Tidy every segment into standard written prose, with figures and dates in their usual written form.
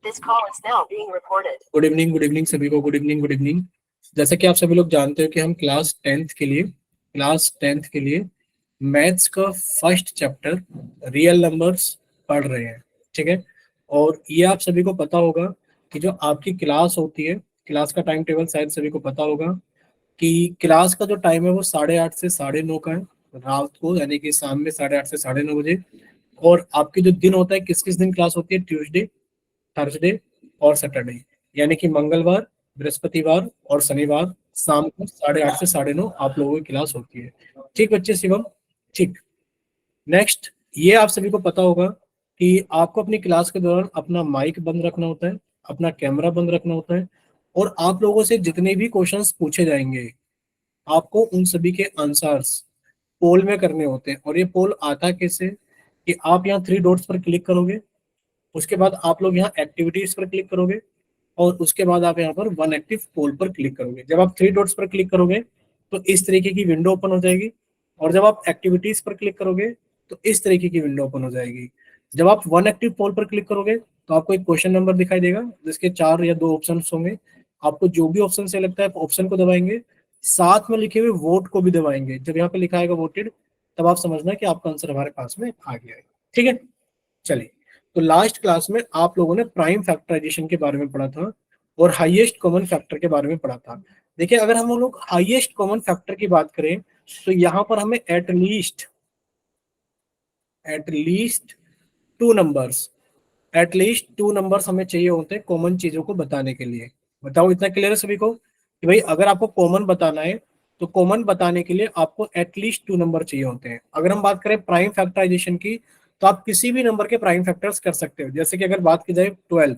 Good evening सभी को। Good evening. जैसे कि आप सभी लोग जानते हो कि हम क्लास टेंथ के लिए मैथ्स का फर्स्ट चैप्टर रियल नंबर्स पढ़ रहे हैं। ठीक है। और ये आप सभी को पता होगा कि जो आपकी क्लास होती है, क्लास का टाइम टेबल शायद सभी को पता होगा कि क्लास का जो टाइम है वो 8:30 से 9:30 का है रात को, यानी कि शाम में 8:30 से 9:30 बजे। और आपके जो दिन होता है, किस किस दिन क्लास होती है, ट्यूसडे, थर्सडे और सैटरडे, यानी कि मंगलवार, बृहस्पतिवार और शनिवार शाम को 8:30 से 9:30 आप लोगों की क्लास होती है। ठीक बच्चे शिवम? ठीक। नेक्स्ट, ये आप सभी को पता होगा कि आपको अपनी क्लास के दौरान अपना माइक बंद रखना होता है, अपना कैमरा बंद रखना होता है, और आप लोगों से जितने भी क्वेश्चंस पूछे जाएंगे आपको उन सभी के आंसर्स पोल में करने होते हैं। और ये पोल आता कैसे कि आप यहाँ थ्री डॉट्स पर क्लिक करोगे, उसके बाद आप लोग यहाँ एक्टिविटीज पर क्लिक करोगे, और उसके बाद आप यहाँ पर वन एक्टिव पोल पर क्लिक करोगे। जब आप थ्री डॉट्स पर क्लिक करोगे तो इस तरीके की विंडो ओपन हो जाएगी, और जब आप एक्टिविटीज पर क्लिक करोगे तो इस तरीके की विंडो ओपन हो जाएगी। जब आप वन एक्टिव पोल पर क्लिक करोगे तो आपको एक क्वेश्चन नंबर दिखाई देगा जिसके 4 या 2 ऑप्शन होंगे। आपको जो भी ऑप्शन से लगता है आप ऑप्शन को दबाएंगे, साथ में लिखे हुए वोट को भी दबाएंगे। जब यहाँ पे लिखा आएगा वोटेड, तब आप समझना कि आपका आंसर हमारे पास में आ गया है। ठीक है। चलिए, तो लास्ट क्लास में आप लोगों ने प्राइम फैक्टराइजेशन के बारे में पढ़ा था और हाईएस्ट कॉमन फैक्टर के बारे में पढ़ा था। देखिए, अगर हम लोग हाईएस्ट कॉमन फैक्टर की बात करें तो यहाँ पर हमें एटलीस्ट 2 नंबर्स हमें चाहिए होते हैं कॉमन चीजों को बताने के लिए। बताओ, इतना क्लियर है सभी को कि भाई अगर आपको कॉमन बताना है तो कॉमन बताने के लिए आपको एटलीस्ट 2 नंबर चाहिए होते हैं। अगर हम बात करें प्राइम फैक्टराइजेशन की, तो आप किसी भी नंबर के प्राइम फैक्टर्स कर सकते हो। जैसे कि अगर बात की जाए 12,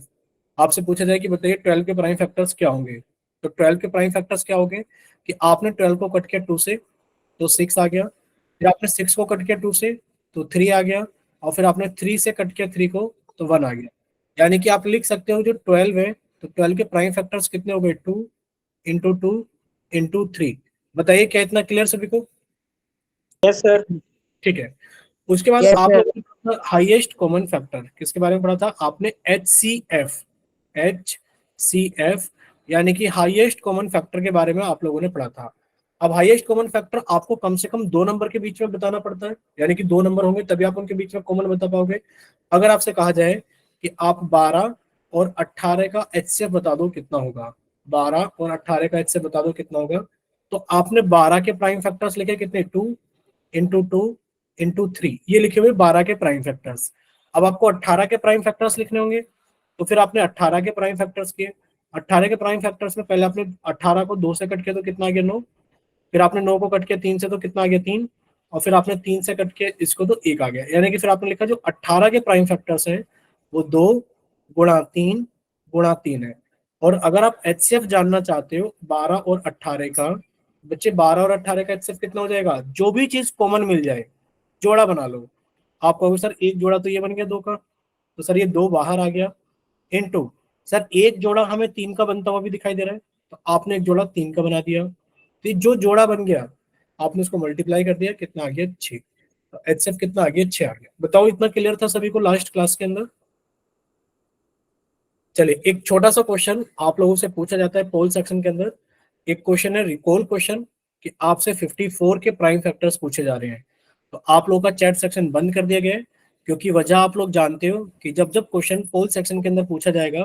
आपसे पूछा जाए कि बताइए 12 के प्राइम फैक्टर्स क्या होंगे, तो 12 के प्राइम फैक्टर्स क्या होंगे कि आपने 12 को कट किया 2 से तो 6 आ गया, फिर आपने 6 को कट किया 2 से तो 3 आ गया, और फिर आपने 3 से कट किया 3 को तो 1 आ गया। यानी कि आप लिख सकते हो जो 12 है, तो 12 के प्राइम फैक्टर्स कितने हो गए, 2 × 2 × 3। बताइए, क्या इतना क्लियर सभी को? Yes sir. ठीक है। उसके बाद यस आप सर। लोगों ने हाईएस्ट कॉमन फैक्टर किसके बारे में पढ़ा था? आपने एच सी एफ, यानी कि हाईएस्ट कॉमन फैक्टर के बारे में आप लोगों ने पढ़ा था। अब हाईएस्ट कॉमन फैक्टर आपको कम से कम 2 नंबर के बीच में बताना पड़ता है, यानी कि 2 नंबर होंगे तभी आप उनके बीच में कॉमन बता पाओगे। अगर आपसे कहा जाए कि आप 12 और 18 का एचसीएफ बता दो कितना होगा, 12 और 18 का एचसीएफ बता दो कितना होगा, तो आपने 12 के प्राइम फैक्टर्स लिखे कितने, 2 × 2 × 3, ये लिखे हुए 12 के प्राइम फैक्टर्स। अब आपको 18 के प्राइम फैक्टर्स लिखने होंगे, तो फिर आपने 18 के प्राइम फैक्टर्स किए। 18 के प्राइम फैक्टर्स में पहले आपने 18 को 2 से कट किया तो कितना आ गया, 9। फिर आपने 9 को कट किया 3 से तो कितना आ गया, 3। और फिर आपने 3 से कट किया इसको तो 1 आ गया। यानी कि फिर आपने लिखा जो 18 के प्राइम फैक्टर्स हैं वो 2 × 3 × 3 है। और अगर आप एचसीएफ जानना चाहते हो 12 और 18 का, बच्चे 12 और 18 का एचसीएफ कितना हो जाएगा? जो भी चीज कॉमन मिल जाए जोड़ा बना लो। आप कहोगे सर एक जोड़ा तो ये बन गया 2 का, तो सर ये 2 बाहर आ गया, इनटू सर एक जोड़ा हमें 3 का बनता हुआ भी दिखाई दे रहा है, तो आपने एक जोड़ा 3 का बना दिया। तो जो जोड़ा बन गया आपने उसको मल्टीप्लाई कर दिया, कितना आ गया, 6। तो एचसीएफ कितना आ गया, 6 आ गया। बताओ, इतना क्लियर था सभी को लास्ट क्लास के अंदर? चलिए, एक छोटा सा क्वेश्चन आप लोगों से पूछा जाता है पोल सेक्शन के अंदर। एक क्वेश्चन है रिकॉल क्वेश्चन कि आपसे 54 के प्राइम फैक्टर्स पूछे जा रहे हैं। तो आप लोगों का चैट सेक्शन बंद कर दिया गया है, क्योंकि वजह आप लोग जानते हो कि जब जब क्वेश्चन पोल सेक्शन के अंदर पूछा जाएगा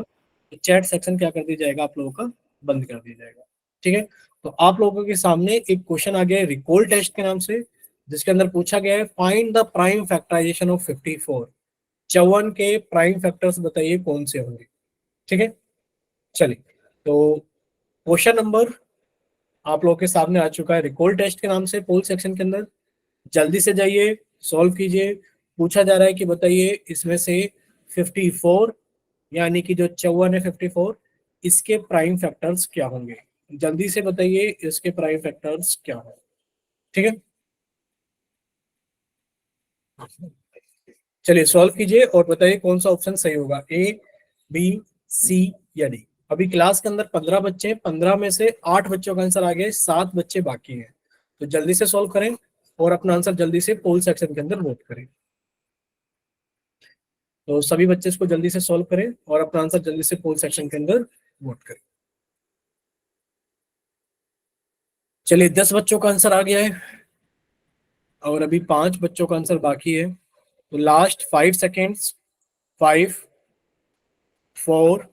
तो चैट सेक्शन क्या कर दिया जाएगा, आप लोगों का बंद कर दिया जाएगा। ठीक है। तो आप लोगों के सामने एक क्वेश्चन आ गया है रिकॉल टेस्ट के नाम से, जिसके अंदर पूछा गया है find the prime factorisation of 54। 54 के प्राइम फैक्टर्स बताइए कौन से होंगे। ठीक है। चलिए, तो क्वेश्चन नंबर आप लोगों के सामने आ चुका है रिकॉल टेस्ट के नाम से पोल सेक्शन के अंदर। जल्दी से जाइए, सॉल्व कीजिए। पूछा जा रहा है कि बताइए इसमें से 54, यानी कि जो 54 है 54, इसके प्राइम फैक्टर्स क्या होंगे। जल्दी से बताइए इसके प्राइम फैक्टर्स क्या होंगे। ठीक है। चलिए सॉल्व कीजिए और बताइए कौन सा ऑप्शन सही होगा, ए, बी, सी या डी। अभी क्लास के अंदर 15 बच्चे हैं, 15 में से 8 बच्चों का आंसर आ गया है, 7 बच्चे बाकी हैं। तो जल्दी से सॉल्व करें और अपना आंसर जल्दी से पोल सेक्शन के अंदर वोट करें। तो सभी बच्चे इसको जल्दी से सॉल्व करें और अपना आंसर जल्दी से पोल सेक्शन के अंदर वोट करें। चलिए 10 बच्चों का आंसर आ गया है और अभी 5 बच्चों का आंसर बाकी है। तो लास्ट 5 सेकेंड्स। 5, 4,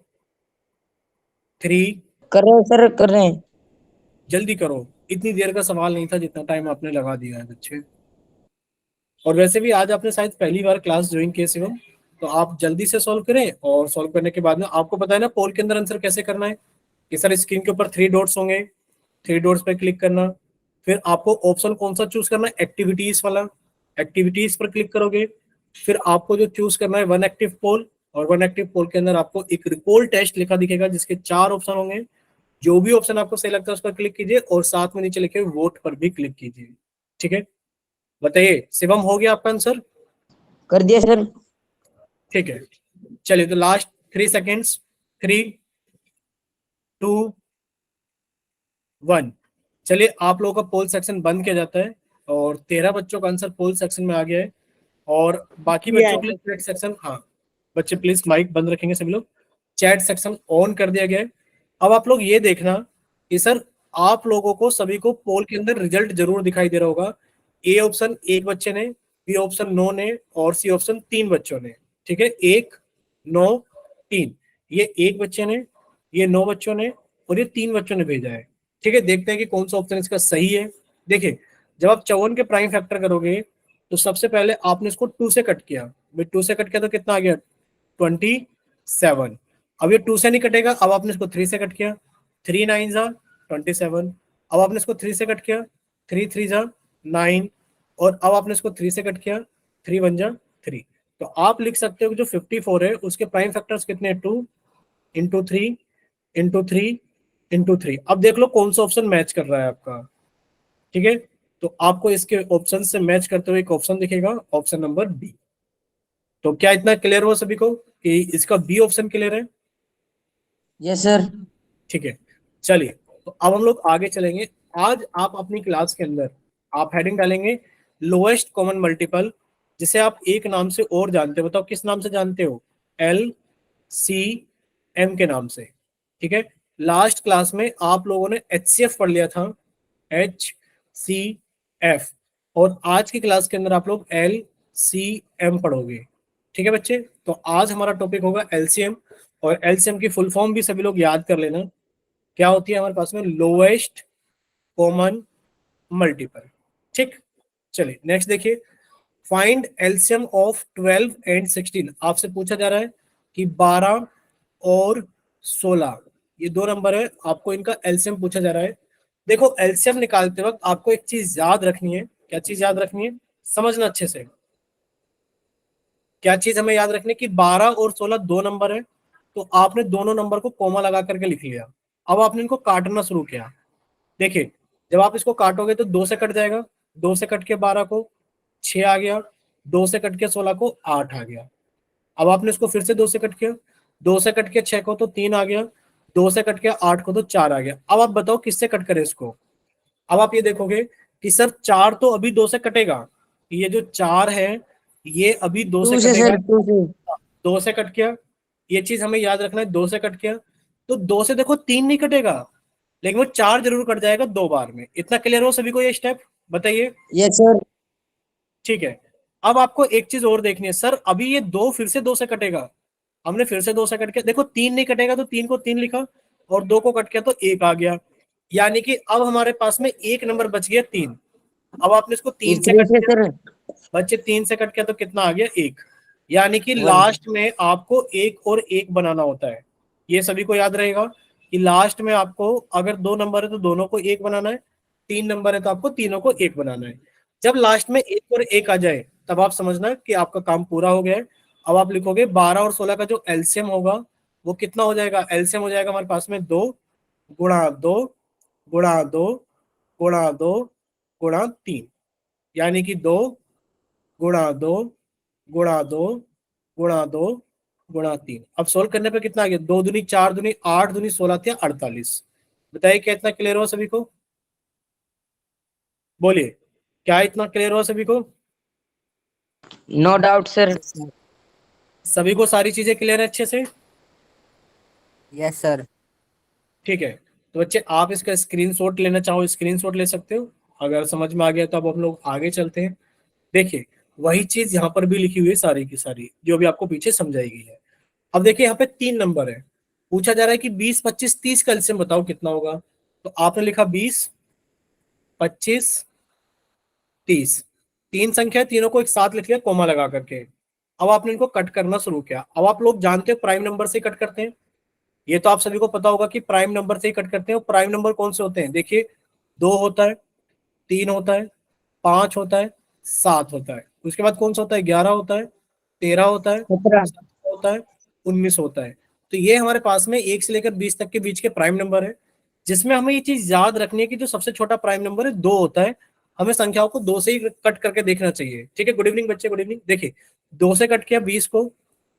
3। कर रहे हैं सर, कर रहे हैं। जल्दी करो, इतनी देर का सवाल नहीं था जितना टाइम आपने लगा दिया है बच्चे। और वैसे भी आज आपने शायद पहली बार क्लास ज्वाइन किए शिवम, तो आप जल्दी से सॉल्व करें और सॉल्व करने के बाद में आपको पता है ना पोल के अंदर आंसर कैसे करना है कि सर स्क्रीन के ऊपर 3 डॉट्स होंगे, 3 डॉट्स पे क्लिक करना, फिर आपको ऑप्शन कौन सा चूज करना है, एक्टिविटीज वाला। एक्टिविटीज पर क्लिक करोगे, फिर आपको जो चूज करना है वन एक्टिव पोल, और वन एक्टिव पोल के अंदर आपको एक रिपोल टेस्ट लिखा दिखेगा जिसके 4 ऑप्शन होंगे। जो भी ऑप्शन आपको सही लगता है उस पर क्लिक कीजिए और साथ में नीचे लिखे वोट पर भी क्लिक कीजिए। ठीक है, बताइए शिवम हो गया आपका आंसर? कर दिया सर। ठीक है, चलिए तो लास्ट 3 सेकेंड्स। 3, 2, 1। चलिए आप लोगों का पोल सेक्शन बंद किया जाता है और 13 बच्चों का आंसर पोल सेक्शन में आ गया है और बाकी बच्चों के लिए चैट सेक्शन, हाँ बच्चे प्लीज माइक बंद रखेंगे सभी लोग। चैट सेक्शन ऑन कर दिया गया है। अब आप लोग ये देखना कि सर आप लोगों को सभी को पोल के अंदर रिजल्ट जरूर दिखाई दे रहा होगा। ए ऑप्शन एक बच्चे ने, बी ऑप्शन 9 ने और सी ऑप्शन 3 बच्चों ने। ठीक है, 1, 9, 3। ये एक बच्चे ने, ये 9 बच्चों ने और ये 3 बच्चों ने भेजा है। ठीक है, देखते हैं कि कौन सा ऑप्शन इसका सही है। देखिए जब आप 54 के प्राइम फैक्टर करोगे तो सबसे पहले आपने इसको 2 से कट किया, 2 से कट किया तो कितना आ गया 27। अब ये 2 से नहीं कटेगा, अब आपने इसको 3 से कट किया, 3 9 जा 27। अब आपने इसको 3 से कट किया, 3 3 जा 9। और अब आपने इसको 3 से कट किया, 3 1 जा 3। तो आप लिख सकते हो कि जो 54 है उसके प्राइम फैक्टर्स कितने, 2 इंटू 3 इंटू 3 इंटू 3। अब देख लो कौन सा ऑप्शन मैच कर रहा है आपका। ठीक है, तो आपको इसके ऑप्शन से मैच करते हुए एक ऑप्शन दिखेगा, ऑप्शन नंबर बी। तो क्या इतना क्लियर हुआ सभी को कि इसका बी ऑप्शन क्लियर है? Yes sir. ठीक है, चलिए तो अब हम लोग आगे चलेंगे। आज आप अपनी क्लास के अंदर आप हेडिंग डालेंगे लोएस्ट कॉमन मल्टीपल, जिसे आप एक नाम से और जानते हो। बताओ किस नाम से जानते हो? एल सी एम के नाम से। ठीक है, लास्ट क्लास में आप लोगों ने HCF पढ़ लिया था, HCF, और आज की क्लास के अंदर आप लोग LCM पढ़ोगे। ठीक है बच्चे, तो आज हमारा टॉपिक होगा LCM, और LCM की फुल फॉर्म भी सभी लोग याद कर लेना। क्या होती है हमारे पास में? Lowest common multiple. ठीक, चलिए नेक्स्ट देखिए, फाइंड एलसीएम ऑफ 12 एंड 16। आपसे पूछा जा रहा है कि 12 और 16 ये दो नंबर है, आपको इनका एलसीएम पूछा जा रहा है। देखो एलसीएम निकालते वक्त आपको एक चीज याद रखनी है। क्या चीज याद रखनी है? समझना अच्छे से। क्या चीज हमें याद रखनी है कि 12 और 16 दो नंबर है, तो आपने दोनों नंबर को कोमा लगा करके लिख लिया। अब आपने इनको काटना शुरू किया। देखिए जब आप इसको काटोगे तो 2 से कट जाएगा, 2 से कट के 12 को 6 आ गया, 2 से कट के 16 को 8 आ गया। अब आपने इसको फिर से 2 से कट किया, 2 से कट के 6 को तो 3 आ गया, 2 से कट के 8 को तो 4 आ गया। अब आप बताओ किससे कट करें इसको? अब आप ये देखोगे कि सर 4 तो अभी 2 से कटेगा, ये जो 4 है ये अभी 2 से 2 से कटेगा। सर, 2 से। 2 से कट किया, ये चीज हमें याद रखना है, 2 से कट किया तो 2 से देखो 3 नहीं कटेगा, लेकिन वो 4 जरूर कट जाएगा 2 बार में। इतना क्लियर हो सभी को ये स्टेप? बताइए। Yes sir. ठीक है, अब आपको एक चीज और देखनी है, सर अभी ये 2 फिर से 2 से कटेगा। हमने फिर से 2 से कट किया, देखो 3 नहीं कटेगा तो 3 को 3 लिखा और 2 को कट किया तो 1 आ गया। यानी कि अब हमारे पास में एक नंबर बच गया 3। अब आपने इसको 3 से 3 कट से किया, सर। बच्चे 3 से कट किया तो कितना आ गया? 1। यानी कि 1। लास्ट में आपको एक और एक बनाना होता है। ये सभी को याद रहेगा कि लास्ट में आपको अगर 2 नंबर है तो दोनों को एक बनाना है, 3 नंबर है तो आपको तीनों को एक बनाना है। जब लास्ट में एक और एक आ जाए तब आप समझना कि आपका काम पूरा हो गया है। अब आप लिखोगे 12 और 16 का जो एलसीएम होगा वो कितना हो जाएगा? एलसीएम हो जाएगा हमारे पास में 2 गुणा 2 गुणा 2 गुणा 2 गुणा 3। यानी कि 2 गुणा 2 गुणा 2 गुणा 2 गुणा 3। अब सोल्व करने पे कितना आ गया? 2 दूनी 4 दूनी 8 दूनी 16 या 48। बताइए क्या इतना क्लियर हुआ सभी को? बोलिए, क्या इतना क्लियर हुआ सभी को? No doubt sir. सभी को सारी चीजें क्लियर है अच्छे से? Yes sir. ठीक है, तो बच्चे आप इसका स्क्रीनशॉट लेना चाहो स्क्रीनशॉट ले सकते हो। अगर समझ में आ गया तो अब हम लोग आगे चलते हैं। देखिए, वही चीज यहाँ पर भी लिखी हुई है सारी की सारी, जो भी आपको पीछे समझाई गई है। अब देखिए यहाँ पे 3 नंबर है, पूछा जा रहा है कि 20, 25, 30 का एलसीएम बताओ कितना होगा। तो आपने लिखा 20, 25, 30। तीन संख्या है, तीनों को एक साथ लिख लिया कोमा लगा करके। अब आपने इनको कट करना शुरू किया। अब आप लोग जानते हो प्राइम नंबर से कट करते हैं, ये तो आप सभी को पता होगा कि प्राइम नंबर से ही कट करते हैं। और प्राइम नंबर कौन से होते हैं? देखिए, 2 होता है, 3 होता है, 5 होता है, 7 होता है। उसके बाद कौन सा होता है? 11 होता है, 13 होता है, 17। 17 होता है, 19 होता है। तो ये हमारे पास में 1 से लेकर 20 तक के बीच के प्राइम नंबर है, जिसमें हमें ये चीज याद रखनी है कि जो सबसे छोटा प्राइम नंबर है 2 होता है। हमें संख्याओं को 2 से ही कट करके देखना चाहिए। ठीक है, गुड इवनिंग बच्चे, गुड इवनिंग। देखिए, 2 से कट किया 20 को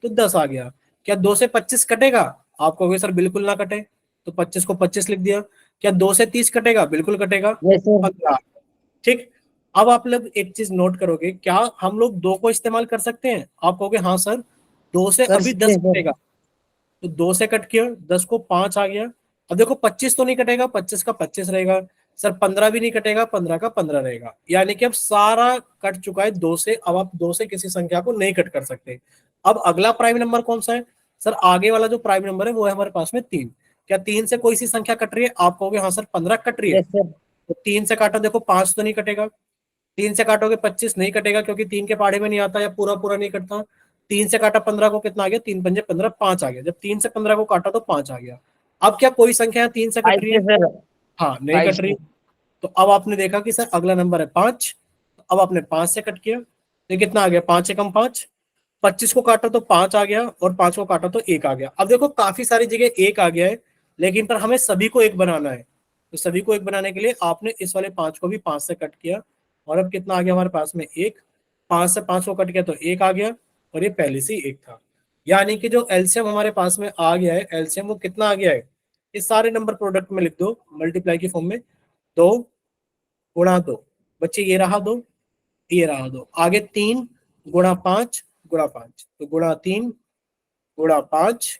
तो 10 आ गया। क्या 2 से 25 कटेगा? आप कहोगे सर बिल्कुल ना कटे, तो 25 को 25 लिख दिया। क्या 2 से 30 कटेगा? बिल्कुल कटेगा, यस सर। 15। ठीक। अब आप लोग एक चीज नोट करोगे, क्या हम लोग 2 को इस्तेमाल कर सकते हैं? आप कहोगे हाँ सर, 2 से कर अभी सकते 10 हैं सर। कटेगा। तो 2 से कट किया, 10 को 5 आ गया। अब देखो 25 तो नहीं कटेगा, 25 का 25 रहेगा। सर 15 भी नहीं कटेगा, 15 का 15 रहेगा। यानी कि अब सारा कट चुका है 2 से। अब आप 2 से किसी संख्या को नहीं कट कर सकते। अब अगला प्राइम नंबर कौन सा है? सर आगे वाला जो प्राइम नंबर है वो है हमारे पास में 3। क्या 3 से कोई सी संख्या कट रही है? आप कहोगे हाँ सर 15 कट रही है। Yes sir. तो 3 से काटा, देखो 5 तो नहीं कटेगा। 3 से काटोगे 25 नहीं कटेगा, क्योंकि 3 के पहाड़े में नहीं आता या पूरा पूरा नहीं कटता। 3 से काटा 15 को कितना आ गया? 3 पंजे 15, 5 आ गया। जब 3 से 15 को काटा तो 5 आ गया। अब क्या कोई संख्या 3 से कट 5 रही से है? सर। हाँ, नहीं 5 कट रही। से। तो अब आपने देखा कि सर अगला नंबर है 5। अब आपने 5 से कट किया तो कितना आ गया? 5 से कम 5। 25 को काटा तो 5 आ गया, और 5 को काटा तो 1 आ गया। अब देखो काफी सारी जगह 1 आ गया है, लेकिन पर हमें सभी को 1 बनाना है। तो सभी को 1 बनाने के लिए आपने इस वाले 5 को भी 5 से कट किया, और अब कितना आ गया हमारे पास में? 1। 5 से 5 को कट किया तो 1 आ गया, और ये पहले से ही 1 था। यानी कि जो एलसीएम हमारे पास में आ गया है, एलसीएम वो कितना आ गया है? इस सारे नंबर प्रोडक्ट में लिख दो मल्टीप्लाई की फॉर्म में। 2 गुणा 2, बच्चे ये रहा 2, ये रहा 2। आगे 3 गुणा 5 गुणा 5, तो गुणा 3 गुणा 5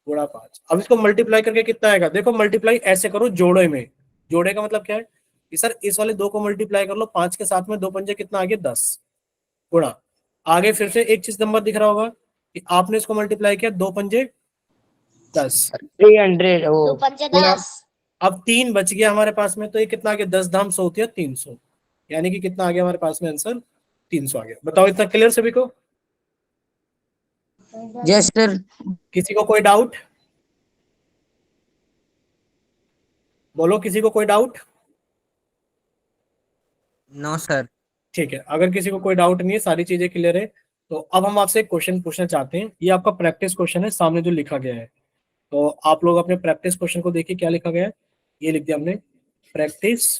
गुणा 5। अब इसको मल्टीप्लाई करके कितना आएगा? देखो मल्टीप्लाई ऐसे करो जोड़े में। जोड़े का मतलब क्या है कि सर इस वाले 2 को मल्टीप्लाई कर लो 5 के साथ में, 2 पंजे कितना आ गया? 10। गुणा, आगे फिर से एक चीज नंबर दिख रहा होगा कि आपने इसको मल्टीप्लाई किया, 2 पंजे 10। 300 ओ। 2 पंजे 10। अब 3 बच गया हमारे पास में, तो ये कितना आ गया? 10 धाम 100 होती है 300। यानी कि कितना आ गया हमारे पास में आंसर? 300 आ गया। बताओ इतना क्लियर सभी को? Yes sir. किसी को कोई डाउट? बोलो, किसी को कोई डाउट? No sir. ठीक है, अगर किसी को कोई डाउट नहीं है, सारी चीजें क्लियर है, तो अब हम आपसे एक क्वेश्चन पूछना चाहते हैं। ये आपका प्रैक्टिस क्वेश्चन है, सामने जो लिखा गया है। तो आप लोग अपने प्रैक्टिस क्वेश्चन को देखिए क्या लिखा गया है। ये लिख दिया हमने, प्रैक्टिस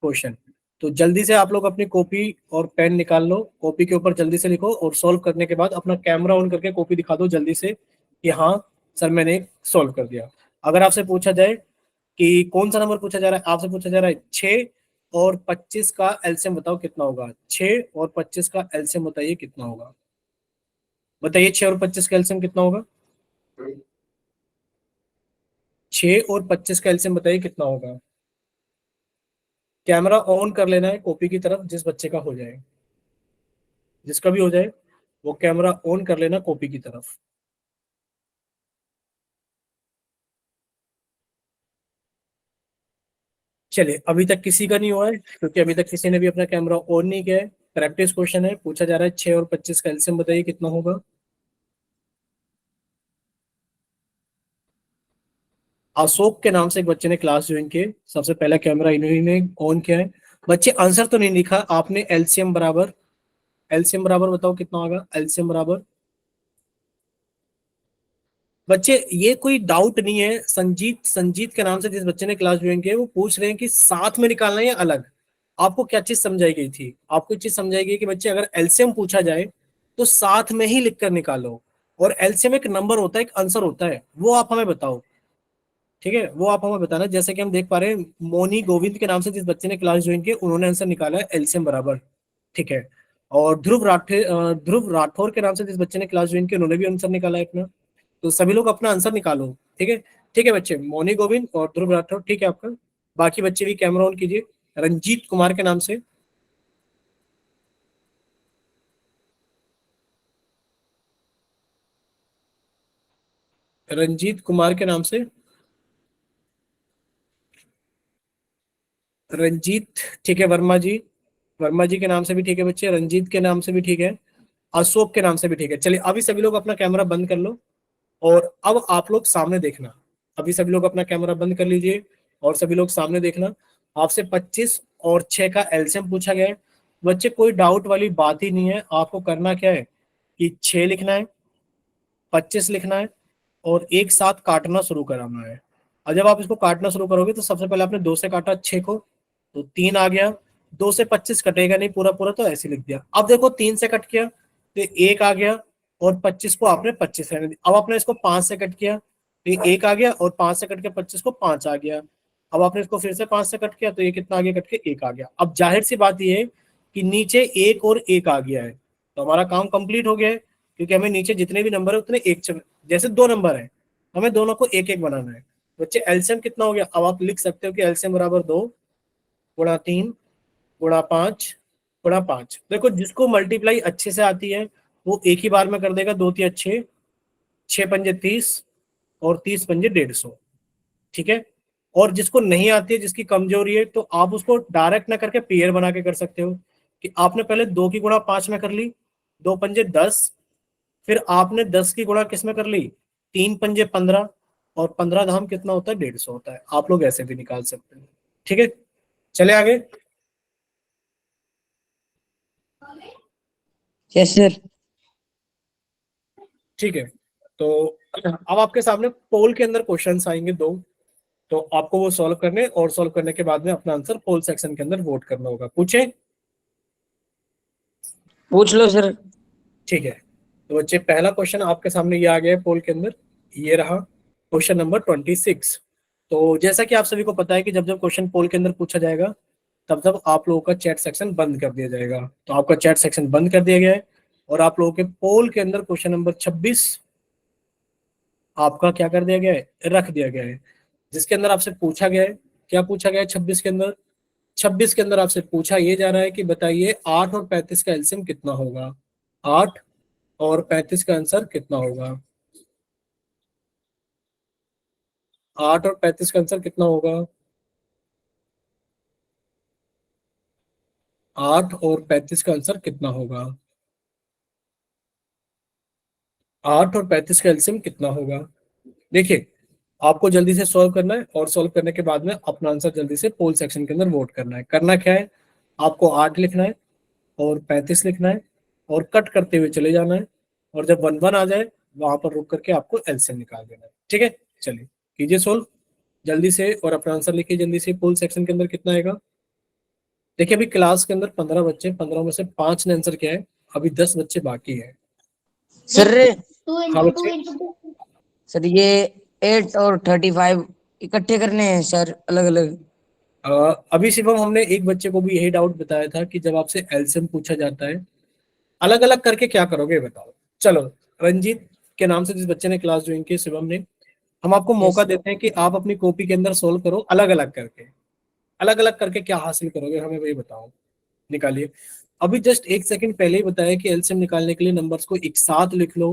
क्वेश्चन। तो जल्दी से आप लोग अपनी कॉपी और पेन निकाल लो, कॉपी के ऊपर जल्दी से लिखो, और सॉल्व करने के बाद अपना कैमरा ऑन करके कॉपी दिखा दो जल्दी से कि हाँ सर मैंने सॉल्व कर दिया। अगर आपसे पूछा जाए कि कौन सा नंबर पूछा जा रहा है, आपसे पूछा जा रहा है 6 और 25 का एलसीएम बताओ कितना होगा। 6 और 25 का एलसीएम बताइए कितना होगा। बताइए 6 और 25 का एलसीएम कितना होगा? 6 और 25 का एलसीएम बताइए कितना होगा। कैमरा ऑन कर लेना है कॉपी की तरफ, जिस बच्चे का हो जाए, जिसका भी हो जाए वो कैमरा ऑन कर लेना कॉपी की तरफ। चलिए, अभी तक किसी का नहीं हुआ है, क्योंकि अभी तक किसी ने भी अपना कैमरा ऑन नहीं किया है। प्रैक्टिस क्वेश्चन है, पूछा जा रहा है 6 और 25 का एलसीएम बताइए कितना होगा। अशोक के नाम से एक बच्चे ने क्लास ज्वाइन की, सबसे पहला कैमरा इन्हीं ने ऑन किया है। बच्चे आंसर तो नहीं लिखा आपने। एलसीएम बराबर, एलसीएम बराबर बताओ कितना होगा। एलसीएम बराबर, बच्चे ये कोई डाउट नहीं है। संजीत, संजीत के नाम से जिस बच्चे ने क्लास ज्वाइन की है, वो पूछ रहे हैं कि साथ में निकालना है या अलग। आपको क्या चीज समझाई गई थी? आपको चीज समझाई गई कि बच्चे अगर एलसीएम पूछा जाए तो साथ में ही लिख कर निकालो, और एलसीएम एक नंबर होता है, एक आंसर होता है, वो आप हमें बताओ। ठीक है, वो आप हमें बताना। जैसे कि हम देख पा रहे हैं मोनी गोविंद के नाम से जिस बच्चे ने क्लास ज्वाइन की, उन्होंने आंसर निकाला है एलसीएम बराबर। ठीक है, और ध्रुव राठौर के नाम से जिस बच्चे ने क्लास ज्वाइन की उन्होंने भी आंसर निकाला है अपना। तो सभी लोग अपना आंसर निकालो, ठीक है। ठीक है बच्चे, मोनी गोविंद और ध्रुव राठौर, ठीक है आपका। बाकी बच्चे भी कैमरा ऑन कीजिए। रंजीत कुमार के नाम से, रंजीत कुमार के नाम से, रंजीत, ठीक है। वर्मा जी के नाम से भी ठीक है बच्चे, रंजीत के नाम से भी ठीक है, अशोक के नाम से भी ठीक है। चलिए अभी सभी लोग अपना कैमरा बंद कर लो और अब आप लोग सामने देखना। अभी सभी लोग अपना कैमरा बंद कर लीजिए और सभी लोग सामने देखना। आपसे 25 और 6 का एलसीएम पूछा गया है। बच्चे कोई डाउट वाली बात ही नहीं है। आपको करना क्या है कि 6 लिखना है, 25 लिखना है और एक साथ काटना शुरू कराना है। और जब आप इसको काटना शुरू करोगे तो सबसे पहले आपने 2 से काटा 6 को, तो 3 आ गया। 2 से 25 कटेगा नहीं पूरा पूरा, तो ऐसे लिख दिया। अब देखो 3 से कट किया तो 1 आ गया और 25 को आपने 25 रहने दिया। अब आपने इसको 5 से कट किया तो 1 आ गया और 5 से कट के 25 को 5 आ गया। अब आपने इसको फिर से 5 से कट किया तो ये कितना आगे कट के 1 आ गया। अब जाहिर सी बात ये है कि नीचे 1 और 1 आ गया है, तो हमारा काम कंप्लीट हो गया है, क्योंकि हमें नीचे जितने भी नंबर है उतने एक, जैसे 2 नंबर है हमें दोनों को एक एक बनाना है। बच्चे एलसीएम कितना हो गया, अब आप लिख सकते हो कि एलसीएम बराबर 2 गुणा 3 गुणा 5 गुणा 5। देखो जिसको मल्टीप्लाई अच्छे से आती है वो एक ही बार में कर देगा, 2 3 6, 6 पंजे 30 और 30 पंजे 150, ठीक है। और जिसको नहीं आती है, जिसकी कमजोरी है, तो आप उसको डायरेक्ट ना करके पेयर बना के कर सकते हो कि आपने पहले 2 की गुणा 5 में कर ली, 2 पंजे 10, फिर आपने 10 की गुणा किस में कर ली, 3 पंजे 15, और 15 धाम कितना होता है, 150 होता है। आप लोग ऐसे भी निकाल सकते हैं, ठीक है। चले आगे। Yes sir. ठीक है, तो अब आपके सामने पोल के अंदर क्वेश्चंस आएंगे 2, तो आपको वो सॉल्व करने और सॉल्व करने के बाद में अपना आंसर पोल सेक्शन के अंदर वोट करना होगा। पूछे? पूछ लो सर। ठीक है, तो बच्चे पहला क्वेश्चन आपके सामने ये आ गया है पोल के अंदर, ये रहा क्वेश्चन नंबर 26। तो जैसा कि आप सभी को पता है कि जब जब क्वेश्चन पोल के अंदर पूछा जाएगा तब तब आप लोगों का चैट सेक्शन बंद कर दिया जाएगा। तो आपका चैट सेक्शन बंद कर दिया गया है और आप लोगों के पोल के अंदर क्वेश्चन नंबर 26 आपका क्या कर दिया गया है, रख दिया गया है। जिसके अंदर आपसे पूछा गया है, क्या पूछा गया है 26 के अंदर, 26 के अंदर आपसे पूछा ये जा रहा है कि बताइए 8 और 35 का एलसीएम कितना होगा। 8 और 35 का आंसर कितना होगा, 8 और 35 का आंसर कितना होगा, 8 और 35 का आंसर कितना होगा, 8 और 35 का एलसीएम कितना होगा। देखिए आपको जल्दी से सॉल्व करना है और सॉल्व करने के बाद में अपना आंसर जल्दी से पोल सेक्शन के अंदर वोट करना है। करना क्या है, आपको 8 लिखना है और 35 लिखना है और कट करते हुए चले जाना है, और जब 1 1 आ जाए वहां पर रुक करके आपको एलसीएम निकाल देना है, ठीक है। चलिए कीजिए सोल्व जल्दी से और अपना आंसर लिखिए जल्दी से। पोल सेक्शन के अंदर कितना आएगा, देखिए अभी क्लास के अंदर 15 बच्चे, 15 में से 5 ने आंसर किया है, अभी 10 बच्चे बाकी है। सर हाँ बच्चे, सर ये 8 और 35 इकट्ठे करने हैं सर, अलग अलग। अभी शिवम हमने एक बच्चे को भी यही डाउट बताया था कि जब आपसे एलसीएम पूछा जाता है अलग अलग करके क्या करोगे बताओ। चलो, रंजीत के नाम से जिस बच्चे ने क्लास ज्वाइन की, शिवम ने, हम आपको यस मौका देते हैं कि आप अपनी कॉपी के अंदर सोल्व करो अलग अलग करके। अलग अलग करके क्या हासिल करोगे हमें वही बताओ, निकालिए। अभी जस्ट 1 सेकंड पहले ही बताया कि एलसीएम निकालने के लिए नंबर्स को एक साथ लिख लो,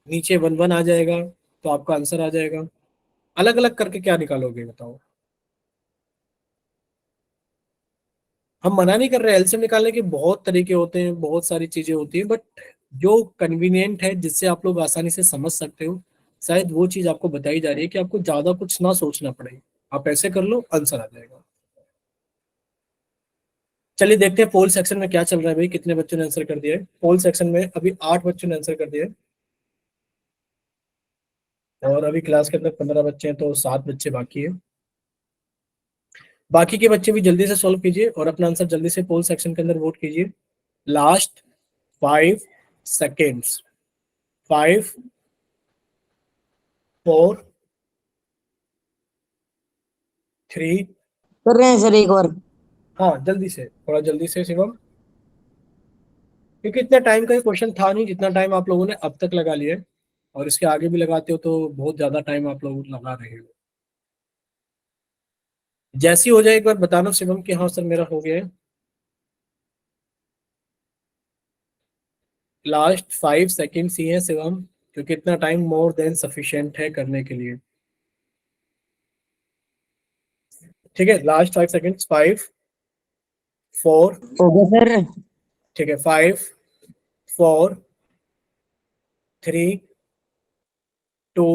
नीचे 1 1 आ जाएगा तो आपका आंसर आ जाएगा। अलग अलग करके क्या निकालोगे बताओ। हम मना नहीं कर रहे, एलसीएम निकालने के बहुत तरीके होते हैं, बहुत सारी चीजें होती हैं, बट जो कन्वीनियंट है जिससे आप लोग आसानी से समझ सकते हो, शायद वो चीज आपको बताई जा रही है कि आपको ज्यादा कुछ ना सोचना पड़े। आप ऐसे कर लो, आंसर आ जाएगा। चलिए देखते हैं पोल सेक्शन में क्या चल रहा है भाई, कितने बच्चों ने आंसर कर दिया है। पोल सेक्शन में अभी 8 बच्चों ने आंसर कर दिया है और अभी क्लास के अंदर 15 बच्चे हैं, तो 7 बच्चे बाकी है। बाकी के बच्चे भी जल्दी से सॉल्व कीजिए और अपना आंसर जल्दी से पोल सेक्शन के अंदर वोट कीजिए। Last 5 seconds, 5 4 3। कर रहे हैं सर एक बार। हाँ जल्दी से, थोड़ा जल्दी से शिवम। क्योंकि इतना टाइम का क्वेश्चन था नहीं जितना टाइम आप लोगों ने अब तक लगा लिया है, और इसके आगे भी लगाते हो तो बहुत ज्यादा टाइम आप लोग लगा रहे हो। जैसी हो जाए एक बार बताना शिवम कि हाँ सर मेरा हो गया है। लास्ट 5 सेकेंड्स ही है शिवम, क्योंकि इतना टाइम मोर देन सफिशिएंट है करने के लिए। ठीक है, लास्ट 5 सेकेंड्स, 5, 4, हो गया सर। ठीक है, 5, 4, 3, 2,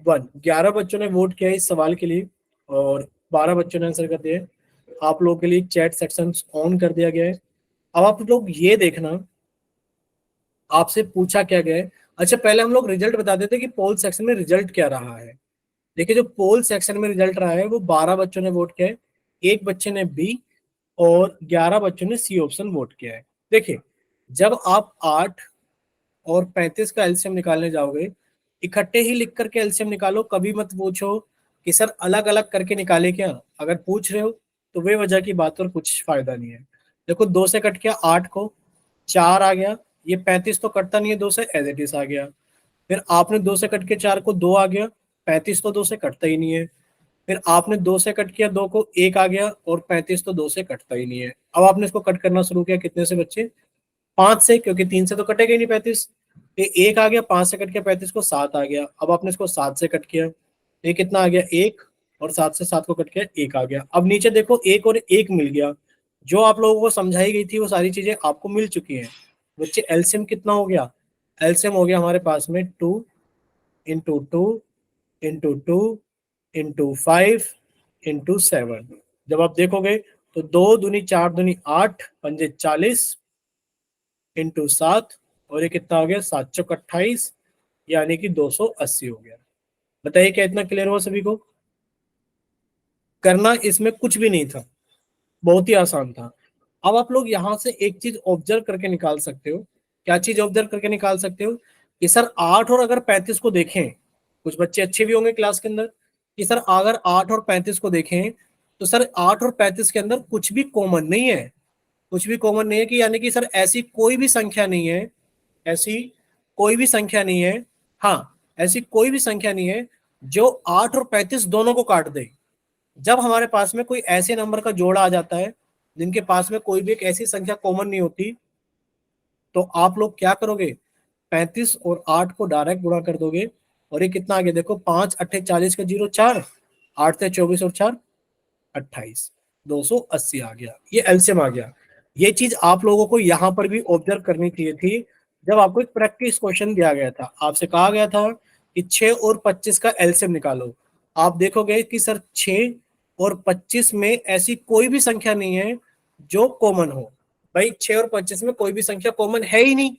1। 11 बच्चों ने वोट किया इस सवाल के लिए और 12 बच्चों ने आंसर कर दिया। आप लोगों के लिए चैट सेक्शन ऑन कर दिया गया है। अब आप लोग ये देखना, आपसे पूछा क्या गया है। अच्छा, पहले हम लोग रिजल्ट बता देते कि पोल सेक्शन में रिजल्ट क्या रहा है। देखिए, जो पोल सेक्शन में रिजल्ट रहा है वो 12 बच्चों ने वोट किया है, एक बच्चे ने बी और 11 बच्चों ने सी ऑप्शन वोट किया है। देखिए, जब आप 8 और 35 का एलसीएम निकालने जाओगे, इकट्ठे ही लिख करके एलसीएम निकालो, कभी मत पूछो कि सर अलग अलग करके निकाले क्या। अगर पूछ रहे हो तो वे वजह की बात और कुछ फायदा नहीं है। देखो, 2 से कट गया 8 को, 4 आ गया, ये 35 तो कटता नहीं है 2 से, एज इट इज आ गया। फिर आपने 2 से कट के 4 को 2 आ गया, 35 तो 2 से कटता ही नहीं है। फिर आपने 2 से कट किया 2 को, 1 आ गया, और 35 तो 2 से कटता ही नहीं है। अब आपने इसको कट करना शुरू किया कितने से बच्चे, 5 से, क्योंकि 3 से तो कटेगा ही नहीं 35। ये 1 आ गया, 5 से कट के 35 को 7 आ गया। अब आपने इसको 7 से कट किया, ये कितना आ गया 1, और 7 से 7 को कट किया 1 आ गया। अब नीचे देखो 1 और 1 मिल गया, जो आप लोगों को समझाई गई थी वो सारी चीजें आपको मिल चुकी हैं। बच्चे एलसीएम कितना हो गया, एलसीएम हो गया हमारे पास में 2 × 2 × 2 × 5 × 7। जब आप देखोगे तो 2 दूनी 4 दूनी 8, पंजे 40 इंटू 7, और ये कितना हो गया 7 चौक 28, यानी कि 280 हो गया। बताइए क्या इतना क्लियर हुआ सभी को। करना इसमें कुछ भी नहीं था, बहुत ही आसान था। अब आप लोग यहाँ से एक चीज ऑब्जर्व करके निकाल सकते हो। क्या चीज ऑब्जर्व करके निकाल सकते हो कि सर 8 और अगर 35 को देखें, कुछ बच्चे अच्छे भी होंगे क्लास के अंदर, कि सर अगर 8 और 35 को देखें तो सर 8 और 35 के अंदर कुछ भी कॉमन नहीं है। कुछ भी कॉमन नहीं है कि यानी कि सर ऐसी कोई भी संख्या नहीं है, ऐसी कोई भी संख्या नहीं है, हाँ ऐसी कोई भी संख्या नहीं है जो 8 और 35 दोनों को काट दे। जब हमारे पास में कोई ऐसे नंबर का जोड़ा आ जाता है जिनके पास में कोई भी एक ऐसी संख्या कॉमन नहीं होती, तो आप लोग क्या करोगे, 35 और 8 को डायरेक्ट गुणा कर दोगे, और ये कितना आ गया देखो, 5 8 40 का 0 4, 8 से 24 और 4 28, 280 आ गया, ये एलसीएम आ गया। ये चीज आप लोगों को यहाँ पर भी ऑब्जर्व करनी चाहिए थी। जब आपको एक प्रैक्टिस क्वेश्चन दिया गया था, आपसे कहा गया था कि 6 और 25 का एलसीएम निकालो, आप देखोगे कि सर 6 और 25 में ऐसी कोई भी संख्या नहीं है जो कॉमन हो। भाई 6 और 25 में कोई भी संख्या कॉमन है ही नहीं।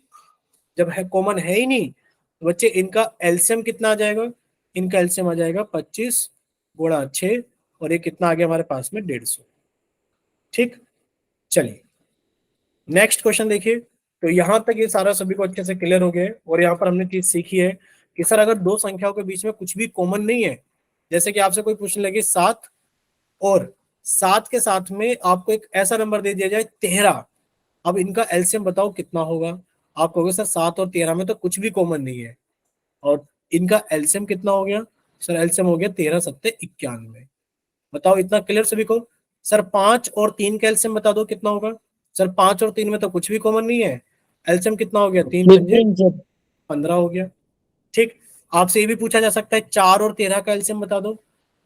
जब है कॉमन है ही नहीं तो बच्चे इनका एलसीएम कितना आ जाएगा, इनका एलसीएम आ जाएगा 25 गुणा 6, और ये कितना आ गया हमारे पास में 150। ठीक, चलिए नेक्स्ट क्वेश्चन देखिए। तो यहां तक ये सारा सभी को अच्छे से क्लियर हो गया है, और यहाँ पर हमने चीज सीखी है कि सर अगर दो संख्याओं के बीच में कुछ भी कॉमन नहीं है, जैसे कि आपसे कोई पूछने लगे 7, और 7 के साथ में आपको एक ऐसा नंबर दे दिया जाए 13, अब इनका एलसीएम बताओ कितना होगा। आप कहोगे सर 7 और 13 में तो कुछ भी कॉमन नहीं है, और इनका एलसीएम कितना हो गया, सर एलसीएम हो गया 13 सत्ते 91। बताओ इतना क्लियर सभी को। सर 5 और 3 का एलसीएम बता दो कितना होगा। सर 5 और 3 में तो कुछ भी कॉमन नहीं है, एलसीएम कितना हो गया, 3 पंजे 15 हो गया। ठीक, आपसे ये भी पूछा जा सकता है 4 और 13 का एलसीएम बता दो।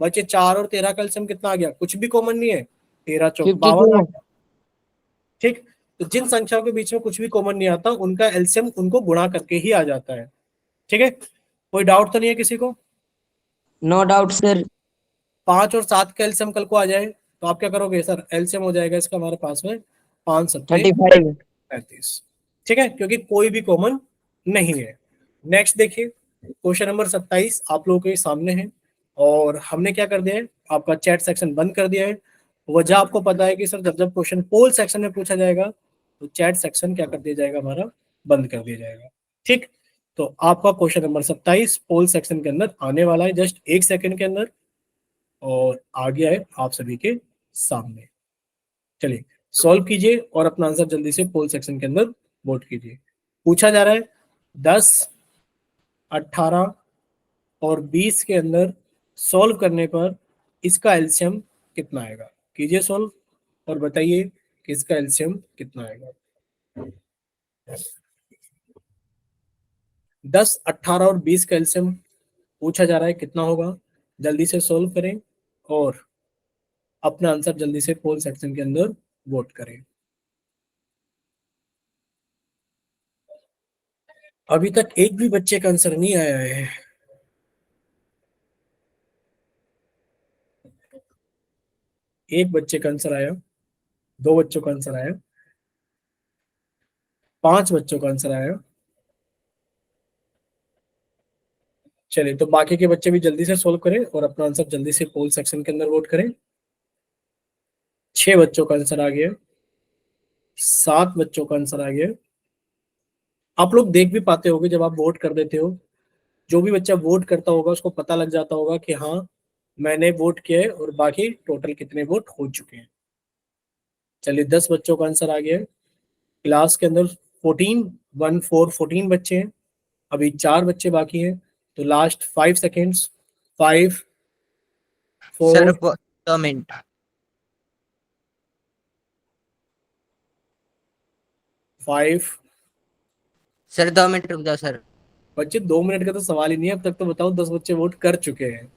बच्चे 4 और 13 का एलसीएम कितना आ गया, कुछ भी कॉमन नहीं है, 13 चौक 52 आ गया। ठीक, तो जिन संख्याओं के बीच में कुछ भी कॉमन नहीं आता उनका एलसीएम उनको गुणा करके ही आ जाता है। ठीक है, कोई डाउट तो नहीं है किसी को। No doubt sir. 5 और 7 का एलसीएम कल को आ जाए तो आप क्या करोगे, सर एलसीएम हो जाएगा इसका हमारे पास में 5 सत्ते 35। 35। ठीक है, क्योंकि कोई भी कॉमन नहीं है। नेक्स्ट देखिए, क्वेश्चन नंबर 27 आप लोगों के सामने है, और हमने क्या कर दिया है, आपका चैट सेक्शन बंद कर दिया है। वजह आपको पता है कि सर जब जब क्वेश्चन पोल सेक्शन में पूछा जाएगा तो चैट सेक्शन क्या कर दिया जाएगा, हमारा बंद कर दिया जाएगा। ठीक, तो आपका क्वेश्चन नंबर 27 पोल सेक्शन के अंदर आने वाला है जस्ट 1 सेकंड के अंदर, और आ गया है आप सभी के सामने। चलिए सॉल्व कीजिए और अपना आंसर जल्दी से पोल सेक्शन के अंदर वोट कीजिए। पूछा जा रहा है 10, 18 और 20 के अंदर सॉल्व करने पर इसका एलसीएम कितना आएगा। कीजिए सॉल्व और बताइए कि इसका एलसीएम कितना आएगा। 10, 18 और 20 का एलसीएम पूछा जा रहा है कितना होगा। जल्दी से सॉल्व करें और अपना आंसर जल्दी से पोल सेक्शन के अंदर वोट करें। अभी तक एक भी बच्चे का आंसर नहीं आया है। एक बच्चे का आंसर आया, 2 बच्चों का आंसर आया, 5 बच्चों का आंसर आया। चलिए तो बाकी के बच्चे भी जल्दी से सोल्व करें और अपना आंसर जल्दी से पोल सेक्शन के अंदर वोट करें। 6 बच्चों का आंसर आ गया, 7 बच्चों का आंसर आ गया। आप लोग देख भी पाते होंगे जब आप वोट कर देते हो, जो भी बच्चा वोट करता होगा उसको पता लग जाता होगा कि हाँ मैंने वोट किया है और बाकी टोटल कितने वोट हो चुके हैं। चलिए 10 बच्चों का आंसर आ गया है। क्लास के अंदर 14 बच्चे हैं, अभी 4 बच्चे बाकी हैं। तो last 5 seconds, 5, sir 4, 2 minute. 5। Sir 2 minute रुक जाओ सर। बच्चे 2 मिनट का तो सवाल ही नहीं है। अब तक तो बताओ 10 बच्चे वोट कर चुके हैं।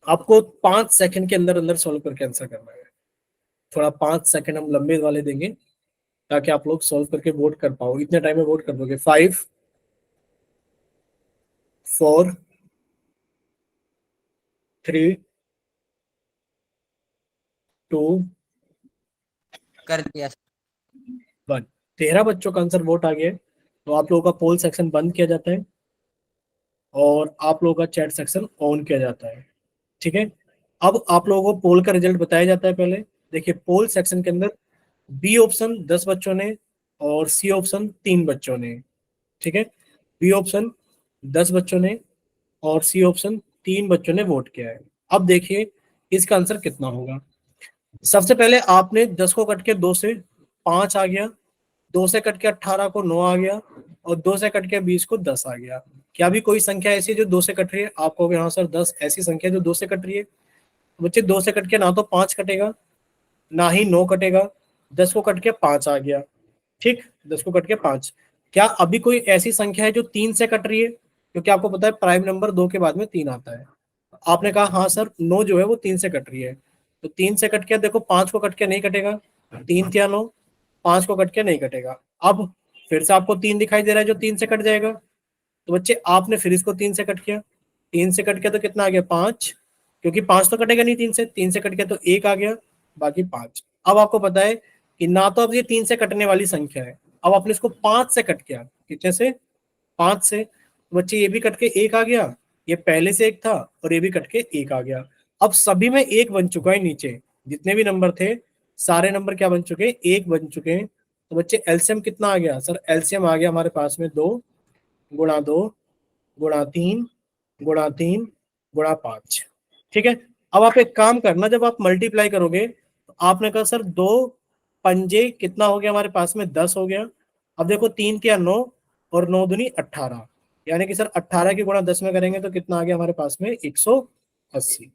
आपको 5 सेकंड के अंदर अंदर सॉल्व करके आंसर करना है। थोड़ा 5 सेकंड हम लंबे वाले देंगे ताकि आप लोग सॉल्व करके वोट कर पाओ। इतने टाइम में वोट कर दोगे। 5, 4, 3, 2, कर दिया। 1। 13 बच्चों का आंसर वोट आ गया है। तो आप लोगों का पोल सेक्शन बंद किया जाता है और आप लोगों का चैट सेक्शन ऑन किया जाता है। ठीक है, अब आप लोगों को पोल का रिजल्ट बताया जाता है। पहले देखिए पोल सेक्शन के अंदर बी ऑप्शन 10 बच्चों ने और सी ऑप्शन 3 बच्चों ने। ठीक है, बी ऑप्शन 10 बच्चों ने और सी ऑप्शन 3 बच्चों ने वोट किया है। अब देखिए इसका आंसर कितना होगा। सबसे पहले आपने 10 को कट के 2 से 5 आ गया, 2 से कट के 18 को 9 आ गया और 2 से कट के 20 को 10 आ गया। क्या भी कोई संख्या ऐसी है जो 2 से कट रही है? आप कहोगे हाँ सर 10 ऐसी संख्या जो 2 से कट रही है। बच्चे 2 से कट के ना तो 5 कटेगा ना ही 9 कटेगा, 10 को कट के 5 आ गया। ठीक, 10 को कट के 5। क्या अभी कोई ऐसी संख्या है जो 3 से कट रही है? क्योंकि आपको पता है प्राइम नंबर 2 के बाद में 3 आता है। आपने कहा हाँ सर 9 जो है वो 3 से कट रही है। तो 3 से कट के देखो 5 को कट के नहीं कटेगा, 3 क्या 9, 5 को कट के नहीं कटेगा। अब फिर से आपको 3 दिखाई दे रहा है जो 3 से कट जाएगा। तो बच्चे आपने फिर इसको 3 से कट किया, 3 से कट किया तो कितना आ गया 5, क्योंकि 5 तो कटेगा नहीं 3 से कट किया तो 1 आ गया, बाकी 5। अब आपको पता है कि ना तो अब ये 3 से कटने वाली संख्या है। अब आपने इसको 5 से कट किया, कितने से? 5 से। तो बच्चे ये भी कट के 1 आ गया, ये पहले से 1 था और ये भी कट के 1 आ गया। अब सभी में 1 बन चुका है। नीचे जितने भी नंबर थे सारे नंबर क्या बन चुके हैं? 1 बन चुके हैं। तो बच्चे एलसीएम कितना आ गया? सर एलसीएम आ गया हमारे पास में 2 गुणा 2 गुणा 3 गुणा 3 गुणा 5। ठीक है, अब आप एक काम करना, जब आप मल्टीप्लाई करोगे तो आपने कहा सर 2 पंजे कितना हो गया हमारे पास में? 10 हो गया। अब देखो 3 क्या 9 और 9 दूनी 18, यानी कि सर 18 की गुणा 10 में करेंगे तो कितना आ गया हमारे पास में? 180।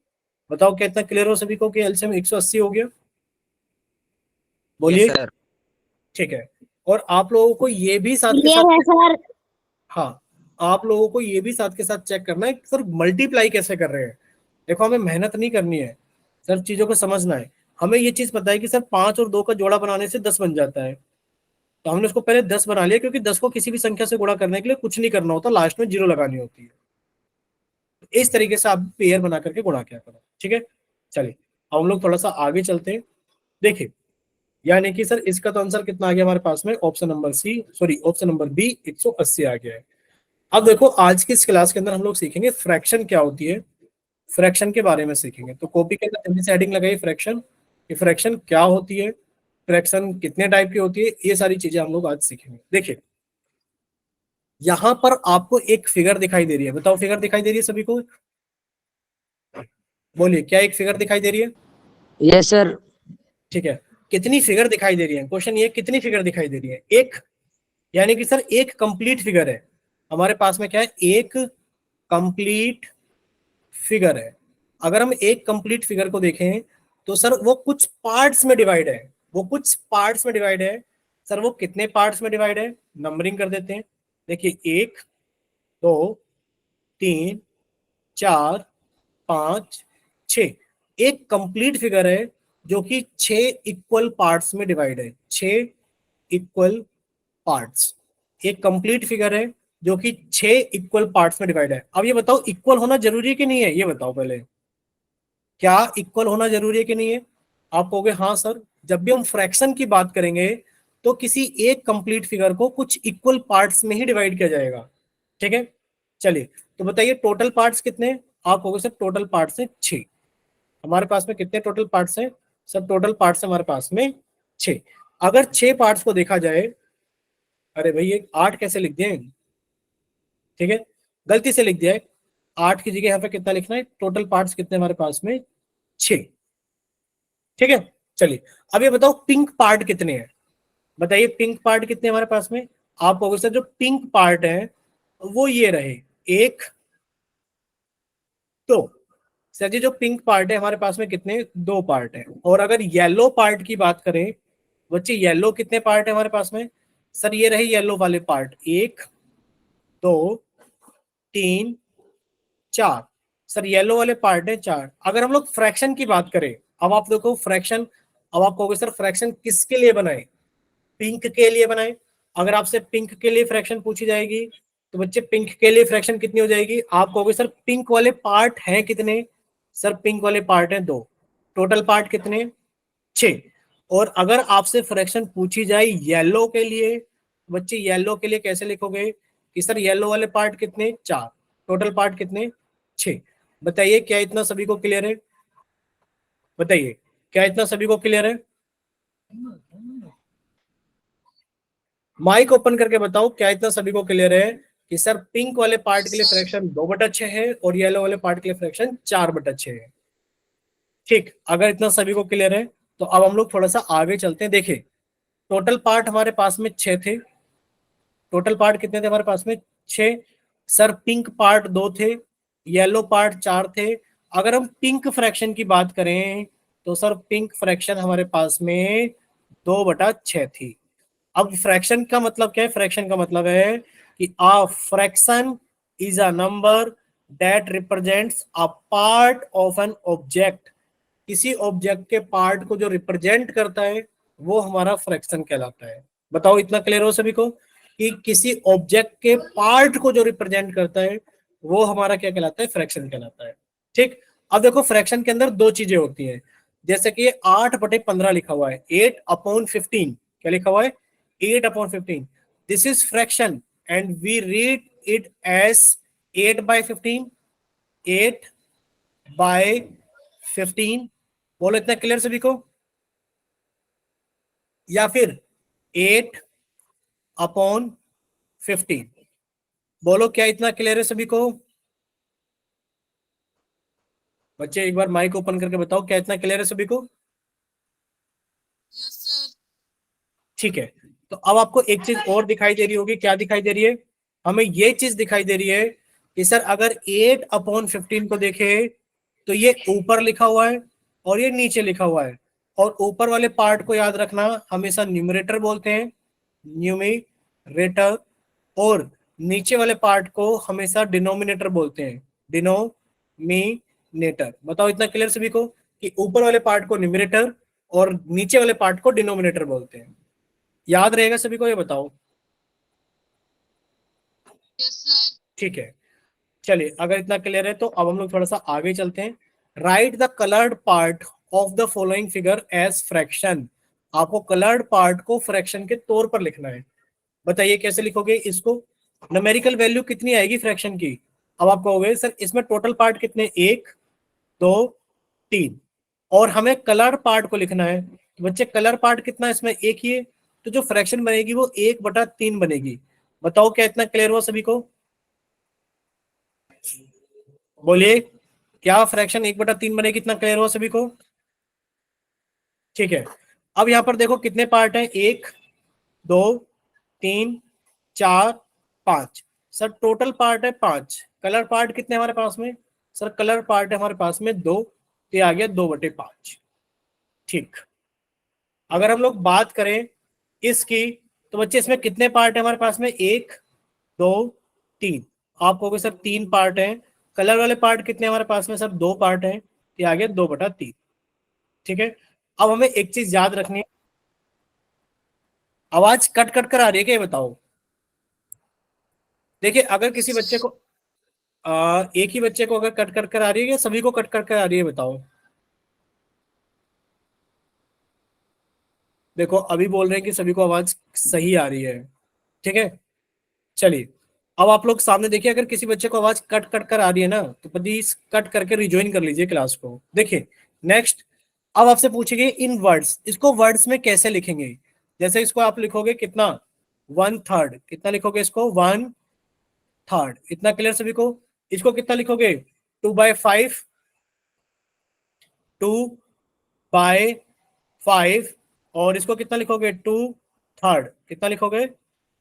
बताओ कितना क्लियर हो सभी को कि एलसीएम 180 हो गया? यस बोलिए। सर। ठीक है, और आप लोगों को ये भी साथ के क्लियर है साथ, सर। हाँ आप लोगों को ये भी साथ के साथ चेक करना है कि सर मल्टीप्लाई कैसे कर रहे हैं। देखो हमें मेहनत नहीं करनी है, सर चीजों को समझना है। हमें ये चीज पता है कि सर 5 और 2 का जोड़ा बनाने से 10 बन जाता है। तो हमने उसको पहले 10 बना लिया, क्योंकि 10 को किसी भी संख्या से गुणा करने के लिए कुछ नहीं करना होता, लास्ट में 0 लगानी होती है। तो इस तरीके से आप पेयर बना करके गुणा किया करो। ठीक है, चलिए अब हम लोग थोड़ा सा आगे चलते हैं। देखिए यानी कि सर इसका तो आंसर कितना आ गया हमारे पास में? Option number C, sorry option number B, 180 आ गया है। अब देखो आज की इस क्लास के अंदर हम लोग सीखेंगे फ्रैक्शन क्या होती है, फ्रैक्शन के बारे में सीखेंगे। तो कॉपी के अंदर जल्दी से हेडिंग लगाइए फ्रैक्शन, कि फ्रैक्शन क्या होती है, फ्रैक्शन कितने टाइप की होती है, ये सारी चीजें हम लोग आज सीखेंगे। देखिए यहां पर आपको एक फिगर दिखाई दे रही है। बताओ फिगर दिखाई दे रही है सभी को? बोलिए क्या एक फिगर दिखाई दे रही है? Yes sir. ठीक है, कितनी फिगर दिखाई दे रही है, क्वेश्चन ये कितनी फिगर दिखाई दे रही है, एक, यानी कि सर एक कंप्लीट फिगर है हमारे पास में, क्या है, एक कंप्लीट फिगर है। अगर हम एक कंप्लीट फिगर को देखें तो सर वो कुछ पार्ट्स में डिवाइड है, वो कुछ पार्ट्स में डिवाइड है। सर वो कितने पार्ट्स में डिवाइड है, नंबरिंग कर देते हैं। देखिए 1 2 3 4 5 6, एक कंप्लीट फिगर है जो कि 6 इक्वल पार्ट्स में डिवाइड है, 6 इक्वल पार्ट्स। एक कंप्लीट फिगर है जो कि 6 इक्वल पार्ट्स में डिवाइड है। अब ये बताओ इक्वल होना जरूरी है कि नहीं है, ये बताओ पहले, क्या इक्वल होना जरूरी है कि नहीं है? आप कहोगे हाँ सर, जब भी हम फ्रैक्शन की बात करेंगे तो किसी एक कंप्लीट फिगर को कुछ इक्वल पार्ट्स में ही डिवाइड किया जाएगा। ठीक है, चलिए तो बताइए टोटल पार्ट्स कितने हैं? आप कहोगे सर टोटल पार्ट्स हैं 6। हमारे पास में कितने टोटल पार्ट्स हैं? सर टोटल पार्ट्स हमारे पास में 6। अगर 6 पार्ट्स को देखा जाए, अरे भाई ये 8 कैसे लिख दिए, ठीक है, गलती से लिख दिया है। 8 की जगह यहाँ पे कितना लिखना है, टोटल पार्ट्स कितने हमारे पास में, 6। ठीक है, चलिए अब ये बताओ पिंक पार्ट कितने हैं, बताइए पिंक पार्ट कितने हमारे पास में? आप कहोगे सर जो पिंक पार्ट है वो ये रहे, एक, तो सर जी जो पिंक पार्ट है हमारे पास में कितने, 2 पार्ट है। और अगर येलो पार्ट की बात करें बच्चे, येलो कितने पार्ट है हमारे पास में? सर ये रहे येलो वाले पार्ट, 1 2 3 4। सर येलो वाले पार्ट है 4। अगर हम लोग फ्रैक्शन की बात करें, अब आप देखो फ्रैक्शन, अब आप कहोगे सर फ्रैक्शन किसके लिए बनाए, पिंक के लिए बनाए। अगर आपसे पिंक के लिए फ्रैक्शन पूछी जाएगी तो बच्चे पिंक के लिए फ्रैक्शन कितनी हो जाएगी? आप कहोगे सर पिंक वाले पार्ट हैं कितने? सर पिंक वाले पार्ट हैं 2। टोटल पार्ट कितने, 6। और अगर आपसे फ्रैक्शन पूछी जाए येलो के लिए, बच्चे येलो के लिए कैसे लिखोगे कि सर येलो वाले पार्ट कितने, 4, टोटल पार्ट कितने, 6। बताइए क्या इतना सभी को क्लियर है? बताइए क्या इतना सभी को क्लियर है? माइक ओपन करके बताओ क्या इतना सभी को क्लियर है कि सर पिंक वाले पार्ट के लिए फ्रैक्शन 2/6 है और येलो वाले पार्ट के लिए फ्रैक्शन 4/6 है। ठीक, अगर इतना सभी को क्लियर है तो अब हम लोग थोड़ा सा आगे चलते हैं। देखिए टोटल पार्ट हमारे पास में 6 थे, टोटल पार्ट कितने थे हमारे पास में, 6। सर पिंक पार्ट 2 थे, येलो पार्ट 4 थे। अगर हम पिंक फ्रैक्शन की बात करें तो सर पिंक फ्रैक्शन हमारे पास में 2/6 थी। अब फ्रैक्शन का मतलब क्या है, फ्रैक्शन का मतलब है कि a fraction is a number that represents a part of an object. किसी ऑब्जेक्ट के पार्ट को जो रिप्रेजेंट करता है वो हमारा फ्रैक्शन कहलाता है। बताओ इतना क्लियर हो सभी को कि किसी ऑब्जेक्ट के पार्ट को जो रिप्रेजेंट करता है वो हमारा क्या कहलाता है, फ्रैक्शन कहलाता है। ठीक, अब देखो फ्रैक्शन के अंदर दो चीजें होती हैं, जैसे कि 8/15 लिखा हुआ है, 8/15, क्या लिखा हुआ है, 8/15। This is fraction and we read it as 8/15, 8/15। बोलो इतना क्लियर सभी को, या फिर 8/15। बोलो क्या इतना क्लियर है सभी को? बच्चे एक बार माइक ओपन करके बताओ क्या इतना क्लियर है सभी को? ठीक है, तो अब आपको एक चीज और दिखाई दे रही होगी, क्या दिखाई दे रही है? हमें ये चीज दिखाई दे रही है कि सर अगर 8/15 को देखे तो ये ऊपर लिखा हुआ है और ये नीचे लिखा हुआ है। और ऊपर वाले पार्ट को याद रखना हमेशा न्यूमरेटर बोलते हैं, न्यूमरेटर। और नीचे वाले पार्ट को हमेशा डिनोमिनेटर बोलते हैं, डिनोमिनेटर। बताओ इतना क्लियर सभी को कि ऊपर वाले पार्ट को न्यूमरेटर और नीचे वाले पार्ट को डिनोमिनेटर बोलते हैं। याद रहेगा सभी को, ये बताओ। ठीक है, चलिए अगर इतना क्लियर है तो अब हम लोग थोड़ा सा आगे चलते हैं। Write the coloured part of the following figure as fraction. आपको कलर्ड पार्ट को फ्रैक्शन के तौर पर लिखना है। बताइए कैसे लिखोगे इसको, न्यूमेरिकल वैल्यू कितनी आएगी फ्रैक्शन की? अब आप कहोगे सर इसमें टोटल पार्ट कितने, 1 2 3, और हमें कलर पार्ट को लिखना है। तो बच्चे कलर पार्ट कितना है इसमें, एक ही है, तो जो फ्रैक्शन बनेगी वो 1/3 बनेगी। बताओ क्या इतना क्लियर हुआ सभी को? बोलिए क्या फ्रैक्शन 1/3 बनेगी, इतना क्लियर हुआ सभी को? ठीक है, अब यहाँ पर देखो कितने पार्ट हैं, 1 2 3 4 5। सर टोटल पार्ट है 5। कलर पार्ट कितने हमारे पास में, सर कलर पार्ट है हमारे पास में 2, ये आ गया 2/5। ठीक, अगर हम लोग बात करें इसकी, तो बच्चे इसमें कितने पार्ट है हमारे पास में, 1 2 3। आप कहोगे सर 3 पार्ट हैं। कलर वाले पार्ट कितने हमारे पास में, सर 2 पार्ट हैं, ये आ गया 2/3। ठीक है, अब हमें एक चीज याद रखनी है, आवाज कट कट कर आ रही है क्या, ये बताओ। देखिए अगर किसी बच्चे को एक ही बच्चे को अगर कट कट कर आ रही है या सभी को कट कट कर आ रही है, बताओ। देखो अभी बोल रहे हैं कि सभी को आवाज सही आ रही है। ठीक है, चलिए अब आप लोग सामने देखिए, अगर किसी बच्चे को आवाज कट कट कर आ रही है ना, तो प्लीज कट करके रिज्वाइन कर लीजिए क्लास को। देखिए नेक्स्ट, अब आपसे पूछेंगे इन वर्ड्स, इसको वर्ड्स में कैसे लिखेंगे। जैसे इसको आप लिखोगे कितना, 1/3। कितना लिखोगे इसको, 1/3। इतना क्लियर सभी को। इसको कितना लिखोगे, 2/5, 2/5। और इसको कितना लिखोगे, 2/3। कितना लिखोगे,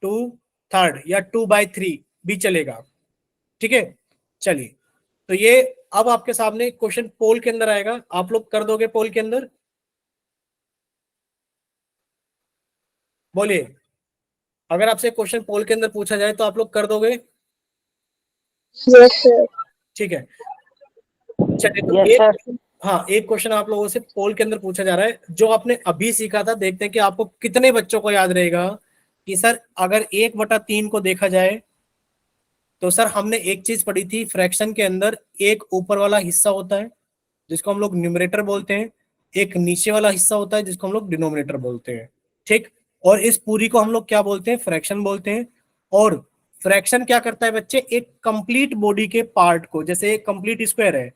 2/3 या 2/3 भी चलेगा। ठीक है, चलिए तो ये अब आपके सामने क्वेश्चन पोल के अंदर आएगा, आप लोग कर दोगे पोल के अंदर, बोलिए। अगर आपसे क्वेश्चन पोल के अंदर पूछा जाए तो आप लोग कर दोगे। Yes sir. ठीक है, चलिए तो यस एक, सर। हाँ एक क्वेश्चन आप लोगों से पोल के अंदर पूछा जा रहा है, जो आपने अभी सीखा था। देखते हैं कि आपको कितने बच्चों को याद रहेगा कि सर अगर 1/3 को देखा जाए, तो सर हमने एक चीज पढ़ी थी फ्रैक्शन के अंदर, एक ऊपर वाला हिस्सा होता है जिसको हम लोग न्यूमरेटर बोलते हैं, एक नीचे वाला हिस्सा होता है जिसको हम लोग डिनोमिनेटर बोलते हैं। ठीक, और इस पूरी को हम लोग क्या बोलते हैं, फ्रैक्शन बोलते हैं। और फ्रैक्शन क्या करता है बच्चे, एक कंप्लीट बॉडी के पार्ट को, जैसे एक कंप्लीट स्क्वायर है,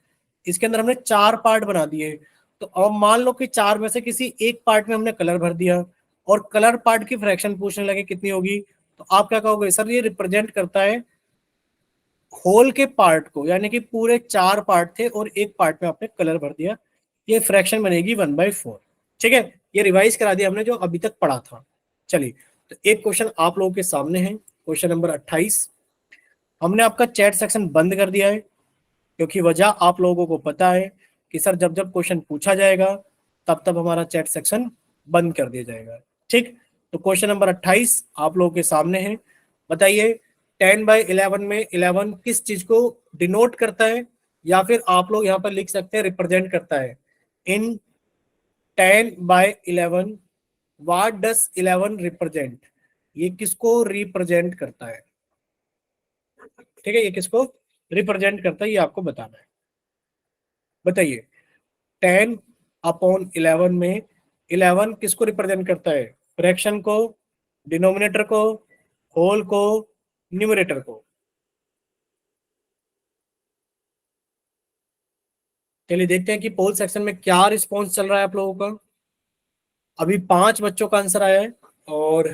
इसके अंदर हमने 4 पार्ट बना दिए। तो अब मान लो कि 4 में से किसी एक पार्ट में हमने कलर भर दिया, और कलर पार्ट की फ्रैक्शन पूछने लगे कितनी होगी, तो आप क्या कहोगे, सर ये रिप्रेजेंट करता है होल के पार्ट को, यानी कि पूरे 4 पार्ट थे और एक पार्ट में आपने कलर भर दिया, ये फ्रैक्शन बनेगी 1/4। ठीक है, ये रिवाइज करा दिया हमने जो अभी तक पढ़ा था। चलिए तो एक क्वेश्चन आप लोगों के सामने है, क्वेश्चन नंबर 28। हमने आपका चैट सेक्शन बंद कर दिया है, क्योंकि वजह आप लोगों को पता है कि सर जब जब क्वेश्चन पूछा जाएगा तब तब हमारा चैट सेक्शन बंद कर दिया जाएगा। ठीक, तो क्वेश्चन नंबर 28 आप लोगों के सामने है। बताइए 10/11 में 11 किस चीज को डिनोट करता है, या फिर आप लोग यहाँ पर लिख सकते हैं रिप्रेजेंट करता है। इन 10/11 व्हाट डस 11 रिप्रेजेंट, ये किसको रिप्रेजेंट करता है। ठीक है, ये किसको रिप्रेजेंट करता है ये आपको बताना है। बताइए 10/11 में 11 किसको रिप्रेजेंट करता है, फ्रैक्शन को, डिनोमिनेटर को, होल को, न्यूमरेटर को। चलिए देखते हैं कि पोल सेक्शन में क्या रिस्पॉन्स चल रहा है आप लोगों का। अभी 5 बच्चों का आंसर आया है, और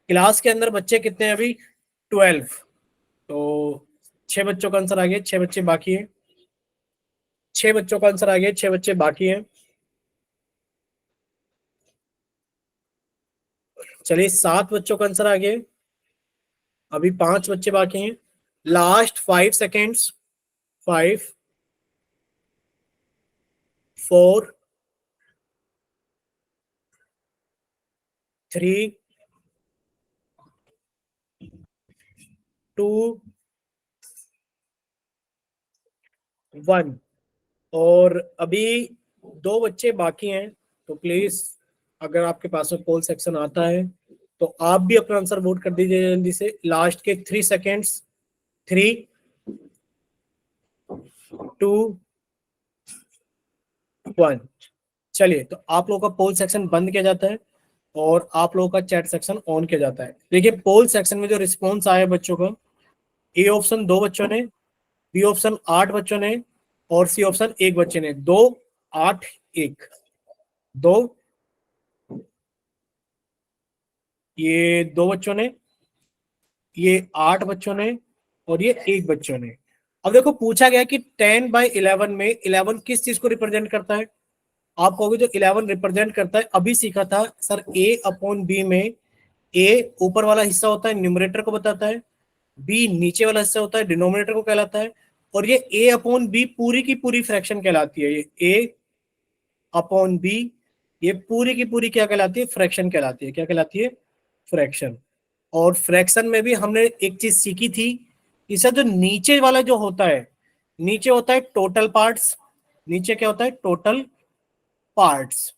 क्लास के अंदर बच्चे कितने हैं अभी, 12। तो 6 बच्चों का आंसर आ गया, 6 बच्चे बाकी हैं। 6 बच्चों का आंसर आ गया, 6 बच्चे बाकी हैं। चलिए 7 बच्चों का आंसर आ गया, अभी 5 बच्चे बाकी हैं। Last 5 seconds, 5 4 3 2 1। और अभी 2 बच्चे बाकी हैं, तो प्लीज अगर आपके पास में पोल सेक्शन आता है तो आप भी अपना आंसर वोट कर दीजिए जल्दी से। लास्ट के 3 सेकेंड्स, 3 2 1। चलिए तो आप लोगों का पोल सेक्शन बंद किया जाता है और आप लोगों का चैट सेक्शन ऑन किया जाता है। देखिए पोल सेक्शन में जो रिस्पॉन्स आया बच्चों का, ए ऑप्शन 2 बच्चों ने, बी ऑप्शन 8 बच्चों ने, और सी ऑप्शन 1 बच्चे ने। 2 8 1 2, ये 2 बच्चों ने, ये 8 बच्चों ने, और ये 1 बच्चों ने। अब देखो पूछा गया कि 10/11 में 11 किस चीज को रिप्रेजेंट करता है, आप कहोगे जो 11 रिप्रेजेंट करता है, अभी सीखा था सर a अपॉन b में a ऊपर वाला हिस्सा होता है, न्यूमरेटर को बताता है, b नीचे वाला हिस्सा होता है, डिनोमिनेटर को कहलाता है, और ये a अपॉन b पूरी की पूरी फ्रैक्शन कहलाती है। ये a अपॉन b ये पूरी की पूरी क्या कहलाती है? फ्रैक्शन कहलाती है। क्या कहलाती है? फ्रैक्शन। और फ्रैक्शन में भी हमने एक चीज सीखी थी कि सर जो नीचे वाला जो होता है, नीचे होता है टोटल पार्ट्स, नीचे क्या होता है? Total parts.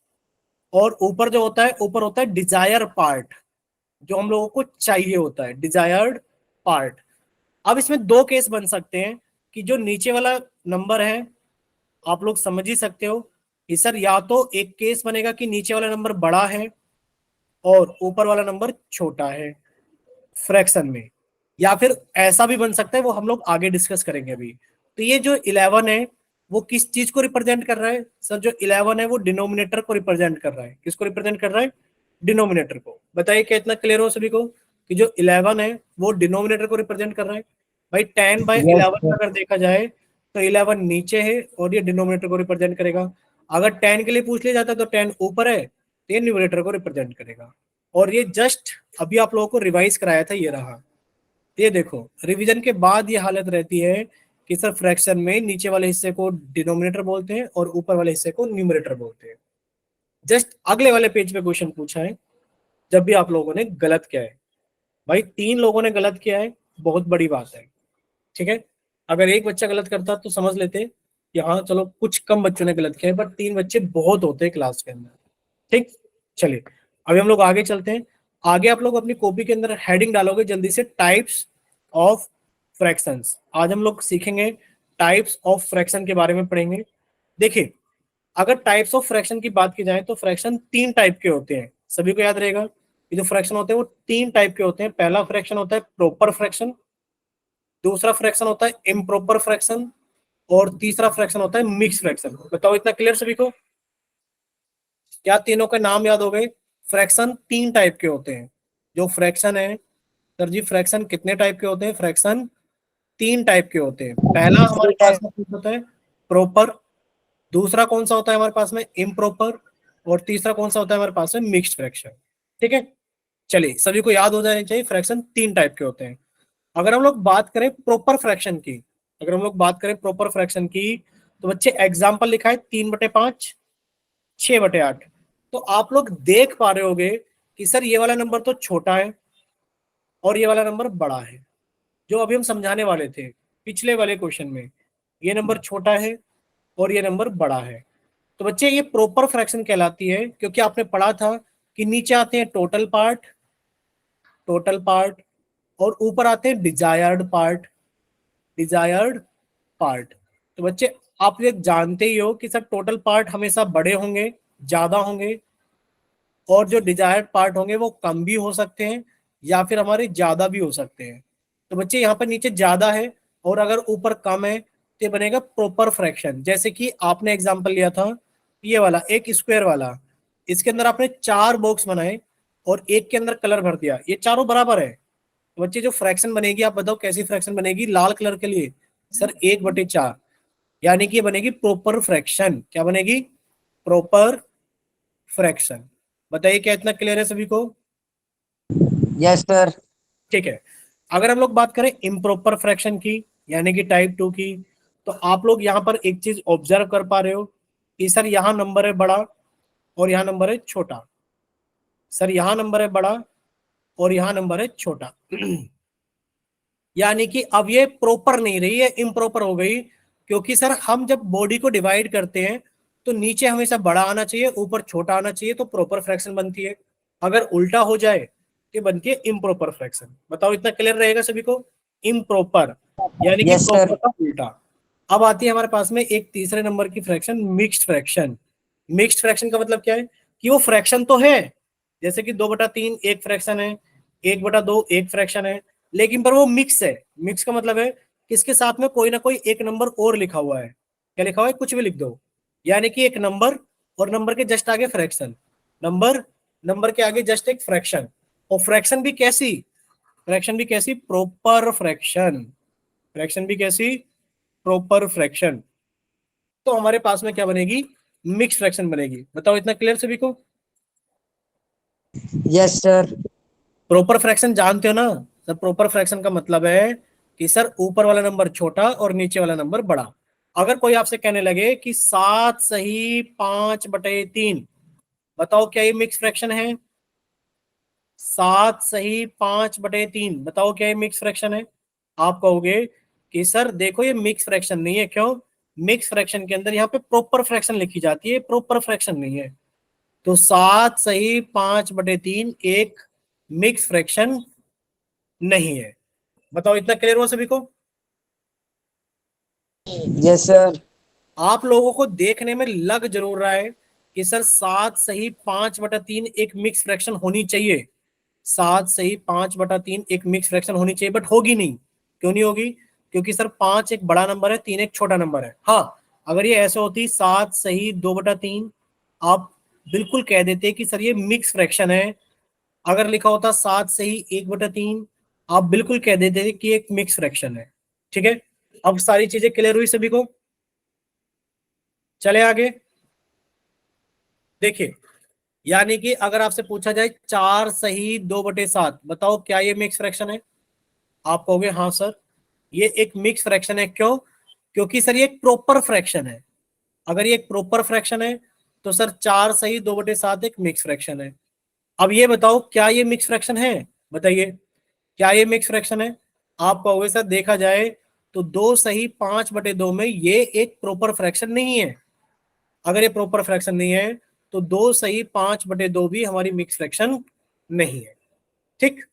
और ऊपर जो होता है, ऊपर होता है डिजायर पार्ट, जो हम लोगों को चाहिए होता है, डिजायर्ड पार्ट। अब इसमें दो केस बन सकते हैं कि जो नीचे वाला नंबर है, आप लोग समझ ही सकते हो कि सर या तो एक केस बनेगा कि नीचे वाला नंबर बड़ा है और ऊपर वाला नंबर छोटा है फ्रैक्शन में, या फिर ऐसा भी बन सकता है, वो हम लोग आगे डिस्कस करेंगे अभी। तो ये जो 11 है वो किस चीज को रिप्रेजेंट कर रहा है? सर जो 11 है वो डिनोमिनेटर को रिप्रेजेंट कर रहा है। किसको रिप्रेजेंट कर रहा है? डिनोमिनेटर को। बताइए क्या इतना क्लियर हो सभी को कि जो 11 है वो डिनोमिनेटर को रिप्रेजेंट कर रहा है? भाई 10/11 अगर देखा जाए तो 11 नीचे है और ये डिनोमिनेटर को रिप्रेजेंट करेगा। अगर 10 के लिए पूछ लिया जाता है तो 10 ऊपर है, तो ये न्यूमरेटर को रिप्रेजेंट करेगा। और ये जस्ट अभी आप लोगों को रिवाइज कराया था, ये रहा। ये देखो रिवीजन के बाद ये हालत रहती है कि सर फ्रैक्शन में नीचे वाले हिस्से को डिनोमिनेटर बोलते हैं और ऊपर वाले हिस्से को न्यूमरेटर बोलते हैं। जस्ट अगले वाले पेज पे क्वेश्चन पूछा है जब भी आप लोगों ने गलत किया है। भाई 3 लोगों ने गलत किया है, बहुत बड़ी बात है, ठीक है। अगर एक बच्चा गलत करता तो समझ लेते कि हाँ चलो कुछ कम बच्चों ने गलत किया है, बट 3 बच्चे बहुत होते हैं क्लास के अंदर, ठीक। चलिए अभी हम लोग आगे चलते हैं। आगे आप लोग अपनी कॉपी के अंदर हेडिंग डालोगे जल्दी से, टाइप्स ऑफ फ्रैक्शंस। आज हम लोग सीखेंगे टाइप्स ऑफ फ्रैक्शन के बारे में पढ़ेंगे। देखिए अगर टाइप्स ऑफ फ्रैक्शन की बात की जाए तो फ्रैक्शन 3 टाइप के होते हैं, सभी को याद रहेगा कि जो फ्रैक्शन होते हैं वो 3 टाइप के होते हैं। पहला फ्रैक्शन होता है प्रॉपर फ्रैक्शन, दूसरा फ्रैक्शन होता है इम्प्रॉपर फ्रैक्शन, और तीसरा फ्रैक्शन होता है मिक्स फ्रैक्शन। बताओ इतना क्लियर सभी को? क्या तीनों के नाम याद हो गए? फ्रैक्शन 3 टाइप के होते हैं। जो फ्रैक्शन है सर जी, फ्रैक्शन कितने टाइप के होते हैं? फ्रैक्शन 3 टाइप के होते हैं। पहला हमारे पास में कौन होता है? प्रॉपर। दूसरा कौन सा होता है हमारे पास में? इम्प्रॉपर। और तीसरा कौन सा होता है हमारे पास में? Mixed fraction. ठीक है, चलिए सभी को याद हो जाने चाहिए फ्रैक्शन 3 टाइप के होते हैं। अगर हम लोग बात करें प्रॉपर फ्रैक्शन की, अगर हम लोग बात करें प्रॉपर फ्रैक्शन की, तो बच्चे एग्जाम्पल लिखा है 3/5, 6/8। तो आप लोग देख पा रहे होगे कि सर ये वाला नंबर तो छोटा है और ये वाला नंबर बड़ा है। जो अभी हम समझाने वाले थे पिछले वाले क्वेश्चन में, ये नंबर छोटा है और ये नंबर बड़ा है। तो बच्चे ये प्रॉपर फ्रैक्शन कहलाती है, क्योंकि आपने पढ़ा था कि नीचे आते हैं टोटल पार्ट, टोटल पार्ट, और ऊपर आते हैं डिजायर्ड पार्ट, डिजायर्ड पार्ट। तो बच्चे आप ये जानते ही हो कि सर टोटल पार्ट हमेशा बड़े होंगे, ज्यादा होंगे, और जो डिजायर्ड पार्ट होंगे वो कम भी हो सकते हैं या फिर हमारे ज्यादा भी हो सकते हैं। तो बच्चे यहाँ पर नीचे ज्यादा है और अगर ऊपर कम है तो ये बनेगा प्रॉपर फ्रैक्शन। जैसे कि आपने एग्जांपल लिया था ये वाला, एक स्क्वायर वाला, इसके अंदर आपने 4 बॉक्स बनाए और एक के अंदर कलर भर दिया, ये चारों बराबर है। तो बच्चे जो फ्रैक्शन बनेगी, आप बताओ कैसी फ्रैक्शन बनेगी? लाल कलर के लिए सर 1/4, यानी कि ये बनेगी प्रॉपर फ्रैक्शन। क्या बनेगी? Proper fraction. बताइए क्या इतना क्लियर है सभी को? Yes sir. ठीक है, अगर हम लोग बात करें इम्प्रॉपर फ्रैक्शन की, यानी कि टाइप 2 की, तो आप लोग यहाँ पर एक चीज ऑब्जर्व कर पा रहे हो कि सर यहाँ नंबर है बड़ा और यहाँ नंबर है छोटा। सर यहाँ नंबर है बड़ा और यहाँ नंबर है छोटा। यानी कि अब ये प्रॉपर नहीं रही है, इम्प्रॉपर हो गई। क्योंकि सर हम जब बॉडी को डिवाइड करते हैं तो नीचे हमेशा बड़ा आना चाहिए, ऊपर छोटा आना चाहिए, तो प्रॉपर फ्रैक्शन बनती है। अगर उल्टा हो जाए तो बनती है इम्प्रॉपर फ्रैक्शन। बताओ इतना क्लियर रहेगा सभी को? इम्प्रॉपर यानी कि यस प्रॉपर सर। का उल्टा। अब आती है हमारे पास में एक तीसरे नंबर की fraction, mixed fraction. Mixed fraction का मतलब क्या है कि वो फ्रैक्शन तो है, जैसे कि 2/3 एक फ्रैक्शन है, 1/2 एक फ्रैक्शन है, लेकिन पर वो मिक्स है। मिक्स का मतलब है कि इसके साथ में कोई ना कोई एक नंबर और लिखा हुआ है। क्या लिखा हुआ है? कुछ भी लिख दो, यानी कि एक नंबर और नंबर के जस्ट आगे फ्रैक्शन, नंबर, नंबर के आगे जस्ट एक फ्रैक्शन। और फ्रैक्शन भी कैसी? फ्रैक्शन भी कैसी? Proper fraction. फ्रैक्शन भी कैसी? Proper fraction. तो हमारे पास में क्या बनेगी? मिक्स फ्रैक्शन बनेगी। बताओ इतना क्लियर सभी को? Yes sir. प्रॉपर फ्रैक्शन जानते हो ना सर? प्रॉपर फ्रैक्शन का मतलब है कि सर ऊपर वाला नंबर छोटा और नीचे वाला नंबर बड़ा। अगर कोई आपसे कहने लगे कि 7 सही 5/3, बताओ क्या ये मिक्स फ्रैक्शन है? 7 सही 5/3, बताओ क्या ये मिक्स फ्रैक्शन है? आप कहोगे कि सर देखो ये मिक्स फ्रैक्शन नहीं है। क्यों? मिक्स फ्रैक्शन के अंदर यहाँ पे प्रॉपर फ्रैक्शन लिखी जाती है, प्रॉपर फ्रैक्शन नहीं है। तो 7 सही 5/3 एक मिक्स फ्रैक्शन नहीं है। बताओ इतना क्लियर हुआ सभी को? Yes sir. आप लोगों को देखने में लग जरूर रहा है कि सर 7 सही 5/3 एक मिक्स फ्रैक्शन होनी चाहिए। 7 सही 5/3 एक मिक्स फ्रैक्शन होनी चाहिए, बट होगी नहीं। क्यों नहीं होगी? क्योंकि सर 5 एक बड़ा नंबर है, 3 एक छोटा नंबर है। हाँ, अगर ये ऐसे होती 7 सही 2/3, आप बिल्कुल कह देते कि सर ये मिक्स फ्रैक्शन है। अगर लिखा होता 7 सही 1/3, आप बिल्कुल कह देते कि एक मिक्स फ्रैक्शन है। ठीक है, अब सारी चीजें क्लियर हुई सभी को? चले आगे। देखिए, यानी कि अगर आपसे पूछा जाए 4 सही 2/7, बताओ क्या ये मिक्स फ्रैक्शन है? आप कहोगे हाँ सर ये एक मिक्स फ्रैक्शन है। क्यों? क्योंकि सर ये एक प्रॉपर फ्रैक्शन है। अगर ये एक प्रॉपर फ्रैक्शन है तो सर 4 सही 2/7 एक मिक्स फ्रैक्शन है। अब ये बताओ क्या ये मिक्स फ्रैक्शन है? बताइए, क्या ये मिक्स फ्रैक्शन है? आप कहोगे सर देखा जाए तो 2 सही 5/2 में ये एक प्रॉपर फ्रैक्शन नहीं है। अगर ये प्रॉपर फ्रैक्शन नहीं है तो 2 सही 5/2 भी हमारी मिक्स फ्रैक्शन नहीं है। ठीक,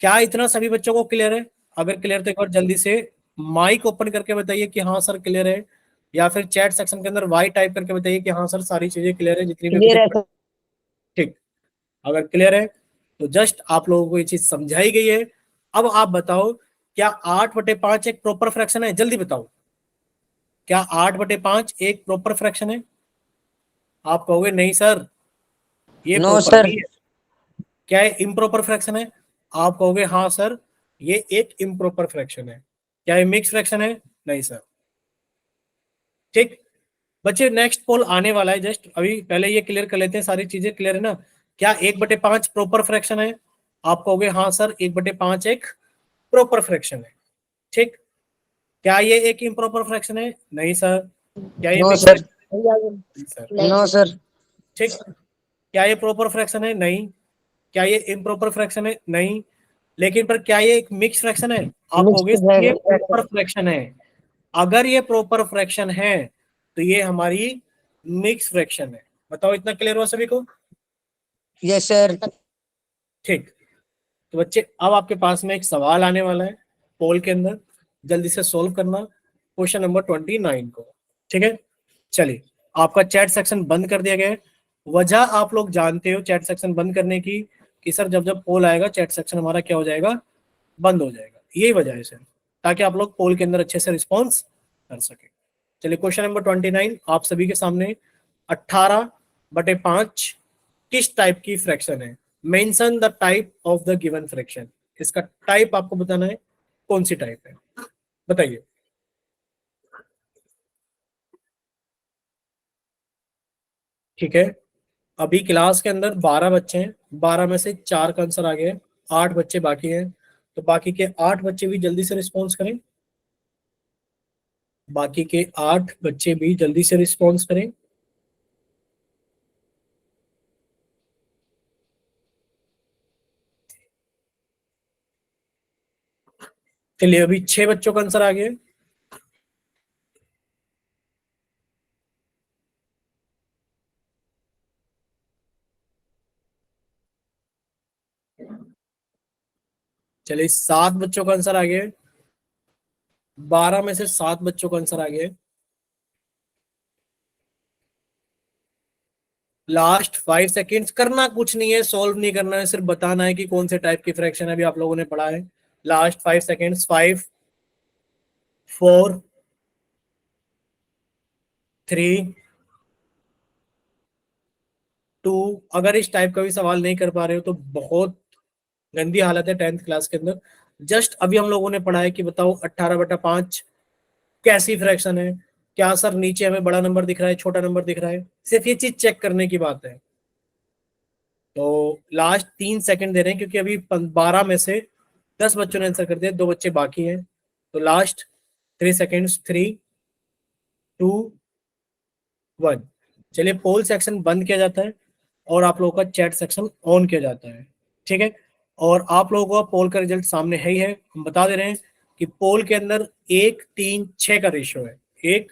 क्या इतना सभी बच्चों को क्लियर है? अगर क्लियर तो एक बार जल्दी से माइक ओपन करके बताइए कि हाँ सर क्लियर है, या फिर चैट सेक्शन के अंदर वाई टाइप करके बताइए कि हाँ सर सारी चीजें क्लियर है जितनी भी अभी क्लियर है तक। सर। ठीक, अगर क्लियर है तो जस्ट आप लोगों को ये चीज समझाई गई है। अब आप बताओ क्या 8/5 एक प्रॉपर फ्रैक्शन है? जल्दी बताओ, क्या 8/5 एक प्रॉपर फ्रैक्शन है? आप कहोगे नहीं सर ये नो प्रॉपर सर। नहीं है। क्या ये इम्प्रॉपर फ्रैक्शन है? आप कहोगे हाँ सर ये एक इम्प्रॉपर फ्रैक्शन है। क्या ये मिक्स फ्रैक्शन है? नहीं सर। ठीक, बच्चे नेक्स्ट पोल आने वाला है, जस्ट अभी पहले ये क्लियर कर लेते हैं। सारी चीजें क्लियर है ना? क्या 1/5 प्रॉपर फ्रैक्शन है? आप कहोगे हाँ सर 1/5 एक प्रॉपर फ्रैक्शन है। ठीक, क्या ये एक इम्प्रॉपर फ्रैक्शन है? नहीं सर। क्या ये नो मिक्स सर। फ्रैक्शन? नहीं सर। No sir. ठीक, क्या ये प्रॉपर फ्रैक्शन है? नहीं। क्या ये इम्प्रॉपर फ्रैक्शन है? नहीं। लेकिन पर क्या ये एक मिक्स फ्रैक्शन है? आप कहोगे मिक्स्ड ये प्रॉपर फ्रैक्शन। फ्रैक्शन है। अगर ये प्रॉपर फ्रैक्शन है तो ये हमारी मिक्स फ्रैक्शन है। बताओ इतना क्लियर हुआ सभी को? Yes sir. ठीक, तो बच्चे अब आपके पास में एक सवाल आने वाला है पोल के अंदर, जल्दी से सोल्व करना क्वेश्चन नंबर 29 को। ठीक है, चलिए आपका चैट सेक्शन बंद कर दिया गया है। वजह आप लोग जानते हो चैट सेक्शन बंद करने की, कि सर जब जब पोल आएगा चैट सेक्शन हमारा क्या हो जाएगा? बंद हो जाएगा। यही वजह है सर, ताकि आप लोग पोल के अंदर अच्छे से रिस्पॉन्स कर सके। चलिए क्वेश्चन नंबर 29 आप सभी के सामने। 18/5 किस टाइप की फ्रैक्शन है? Mention the type of the given fraction. इसका टाइप आपको बताना है, कौन सी टाइप है, बताइए। ठीक है, अभी क्लास के अंदर 12 बच्चे हैं, 12 में से 4 का आंसर आ गया है, 8 बच्चे बाकी हैं। तो बाकी के 8 बच्चे भी जल्दी से रिस्पॉन्स करें। बाकी के 8 बच्चे भी जल्दी से रिस्पॉन्स करें। चलिए अभी 6 बच्चों का आंसर आ गया है। चलिए 7 बच्चों का आंसर आ गया है। 12 में से 7 बच्चों का आंसर आ गया है। लास्ट 5 सेकेंड्स, करना कुछ नहीं है, सॉल्व नहीं करना है, सिर्फ बताना है कि कौन से टाइप की फ्रैक्शन अभी आप लोगों ने पढ़ा है। Last 5 seconds, 5 4 3 2। अगर इस टाइप का भी सवाल नहीं कर पा रहे हो तो बहुत गंदी हालत है 10th क्लास के अंदर। जस्ट अभी हम लोगों ने पढ़ा है कि बताओ 18/5 कैसी फ्रैक्शन है। क्या सर नीचे हमें बड़ा नंबर दिख रहा है, छोटा नंबर दिख रहा है, सिर्फ ये चीज चेक करने की बात है। तो लास्ट 3 सेकंड दे रहे हैं क्योंकि अभी 12 में से 10 बच्चों ने आंसर कर दिया, 2 बच्चे बाकी हैं। तो लास्ट 3 सेकंड्स, 3, 2, 1। चलिए पोल सेक्शन बंद किया जाता है और आप लोगों का चैट सेक्शन ऑन किया जाता है, ठीक है। और आप लोगों का पोल का रिजल्ट सामने है ही है। हम बता दे रहे हैं कि पोल के अंदर 1, 3, 6 का रेशियो है। 1,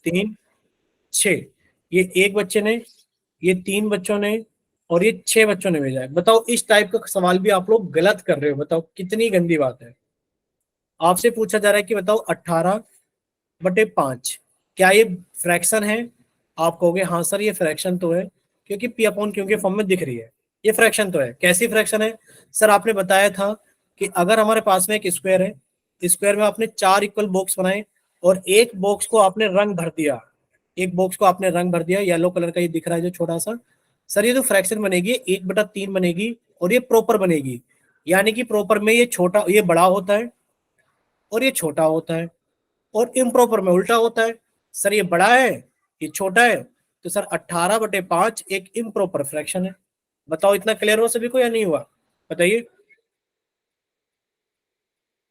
3, 6। ये 1 बच्चे ने, ये 3 बच्चों ने और ये 6 बच्चों ने भेजा है। बताओ इस टाइप का सवाल भी आप लोग गलत कर रहे हो, बताओ कितनी गंदी बात है। आपसे पूछा जा रहा है कि बताओ 18/5 क्या ये फ्रैक्शन है? आप कहोगे हाँ सर ये फ्रैक्शन तो है, क्योंकि पी अपॉन क्यू के फॉर्म में दिख रही है, ये फ्रैक्शन तो है। कैसी फ्रैक्शन है सर? आपने बताया था कि अगर हमारे पास में एक स्क्वायर है, स्क्वायर में आपने 4 इक्वल बॉक्स बनाए और एक बॉक्स को आपने रंग भर दिया, एक बॉक्स को आपने रंग भर दिया, येलो कलर का ये दिख रहा है जो छोटा सा। सर ये जो फ्रैक्शन बनेगी 1/3 बनेगी और ये प्रॉपर बनेगी, यानी कि प्रॉपर में ये छोटा, ये बड़ा होता है और ये छोटा होता है, और इम्प्रॉपर में उल्टा होता है। सर ये बड़ा है, ये छोटा है, तो सर 18/5 एक इम्प्रॉपर फ्रैक्शन है। बताओ इतना क्लियर हो सभी को या नहीं हुआ? बताइए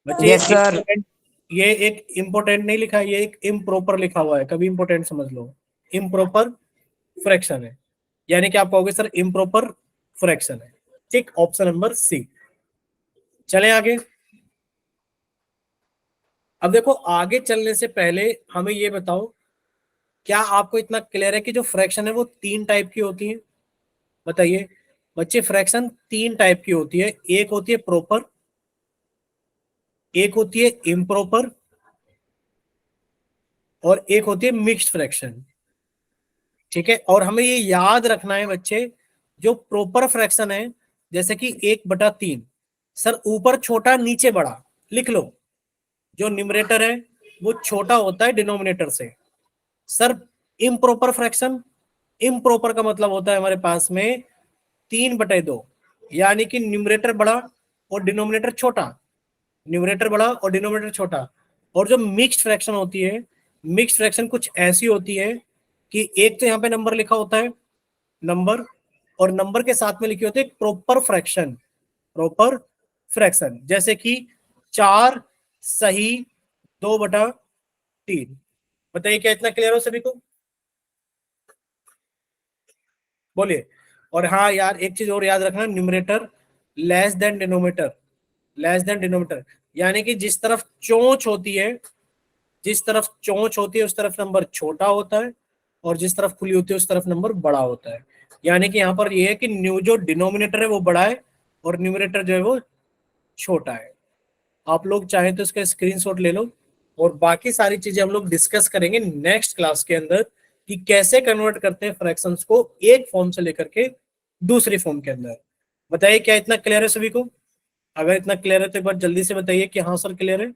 बच्चे। Yes sir. ये एक इम्पोर्टेंट नहीं लिखा है, ये एक इम्प्रॉपर लिखा हुआ है, कभी इम्पोर्टेंट समझ लो। इम्प्रॉपर फ्रैक्शन है, यानी कि आप कहोगे सर इम्प्रॉपर फ्रैक्शन है। ठीक, ऑप्शन नंबर सी। चले आगे। अब देखो आगे चलने से पहले हमें ये बताओ, क्या आपको इतना क्लियर है कि जो फ्रैक्शन है वो 3 टाइप की होती है? बताइए बच्चे, फ्रैक्शन 3 टाइप की होती है। एक होती है प्रॉपर, एक होती है इम्प्रॉपर और एक होती है मिक्स्ड फ्रैक्शन, ठीक है। और हमें ये याद रखना है बच्चे, जो प्रॉपर फ्रैक्शन है जैसे कि 1/3, सर ऊपर छोटा नीचे बड़ा लिख लो। जो न्यूमरेटर है वो छोटा होता है डिनोमिनेटर से। सर इम्प्रॉपर फ्रैक्शन, इम्प्रॉपर का मतलब होता है हमारे पास में 3/2, यानी कि न्यूमरेटर बड़ा और डिनोमिनेटर छोटा, न्यूमरेटर बड़ा और डिनोमिनेटर छोटा। और जो मिक्स्ड फ्रैक्शन होती है, मिक्स्ड फ्रैक्शन कुछ ऐसी होती है कि एक तो यहाँ पे नंबर लिखा होता है, नंबर, और नंबर के साथ में लिखी होती है प्रॉपर फ्रैक्शन, प्रॉपर फ्रैक्शन, जैसे कि 4 सही 2/3। बताइए क्या इतना क्लियर हो सभी को? बोलिए। और हाँ यार एक चीज और याद रखना, numerator less than denominator, less than denominator, यानी कि जिस तरफ चोंच होती है, जिस तरफ चोंच होती है उस तरफ नंबर छोटा होता है, और जिस तरफ खुली होती है उस तरफ नंबर बड़ा होता है। यानी कि यहाँ पर ये है कि न्यू जो डिनोमिनेटर है वो बड़ा है और न्यूमरेटर जो है वो छोटा है। आप लोग चाहें तो इसका स्क्रीनशॉट ले लो, और बाकी सारी चीजें हम लोग डिस्कस करेंगे नेक्स्ट क्लास के अंदर कि कैसे कन्वर्ट करते हैं फ्रैक्शंस को एक फॉर्म से लेकर के दूसरी फॉर्म के अंदर। बताइए क्या इतना क्लियर है सभी को? अगर इतना क्लियर है तो एक बार जल्दी से बताइए कि हाँ सर क्लियर है।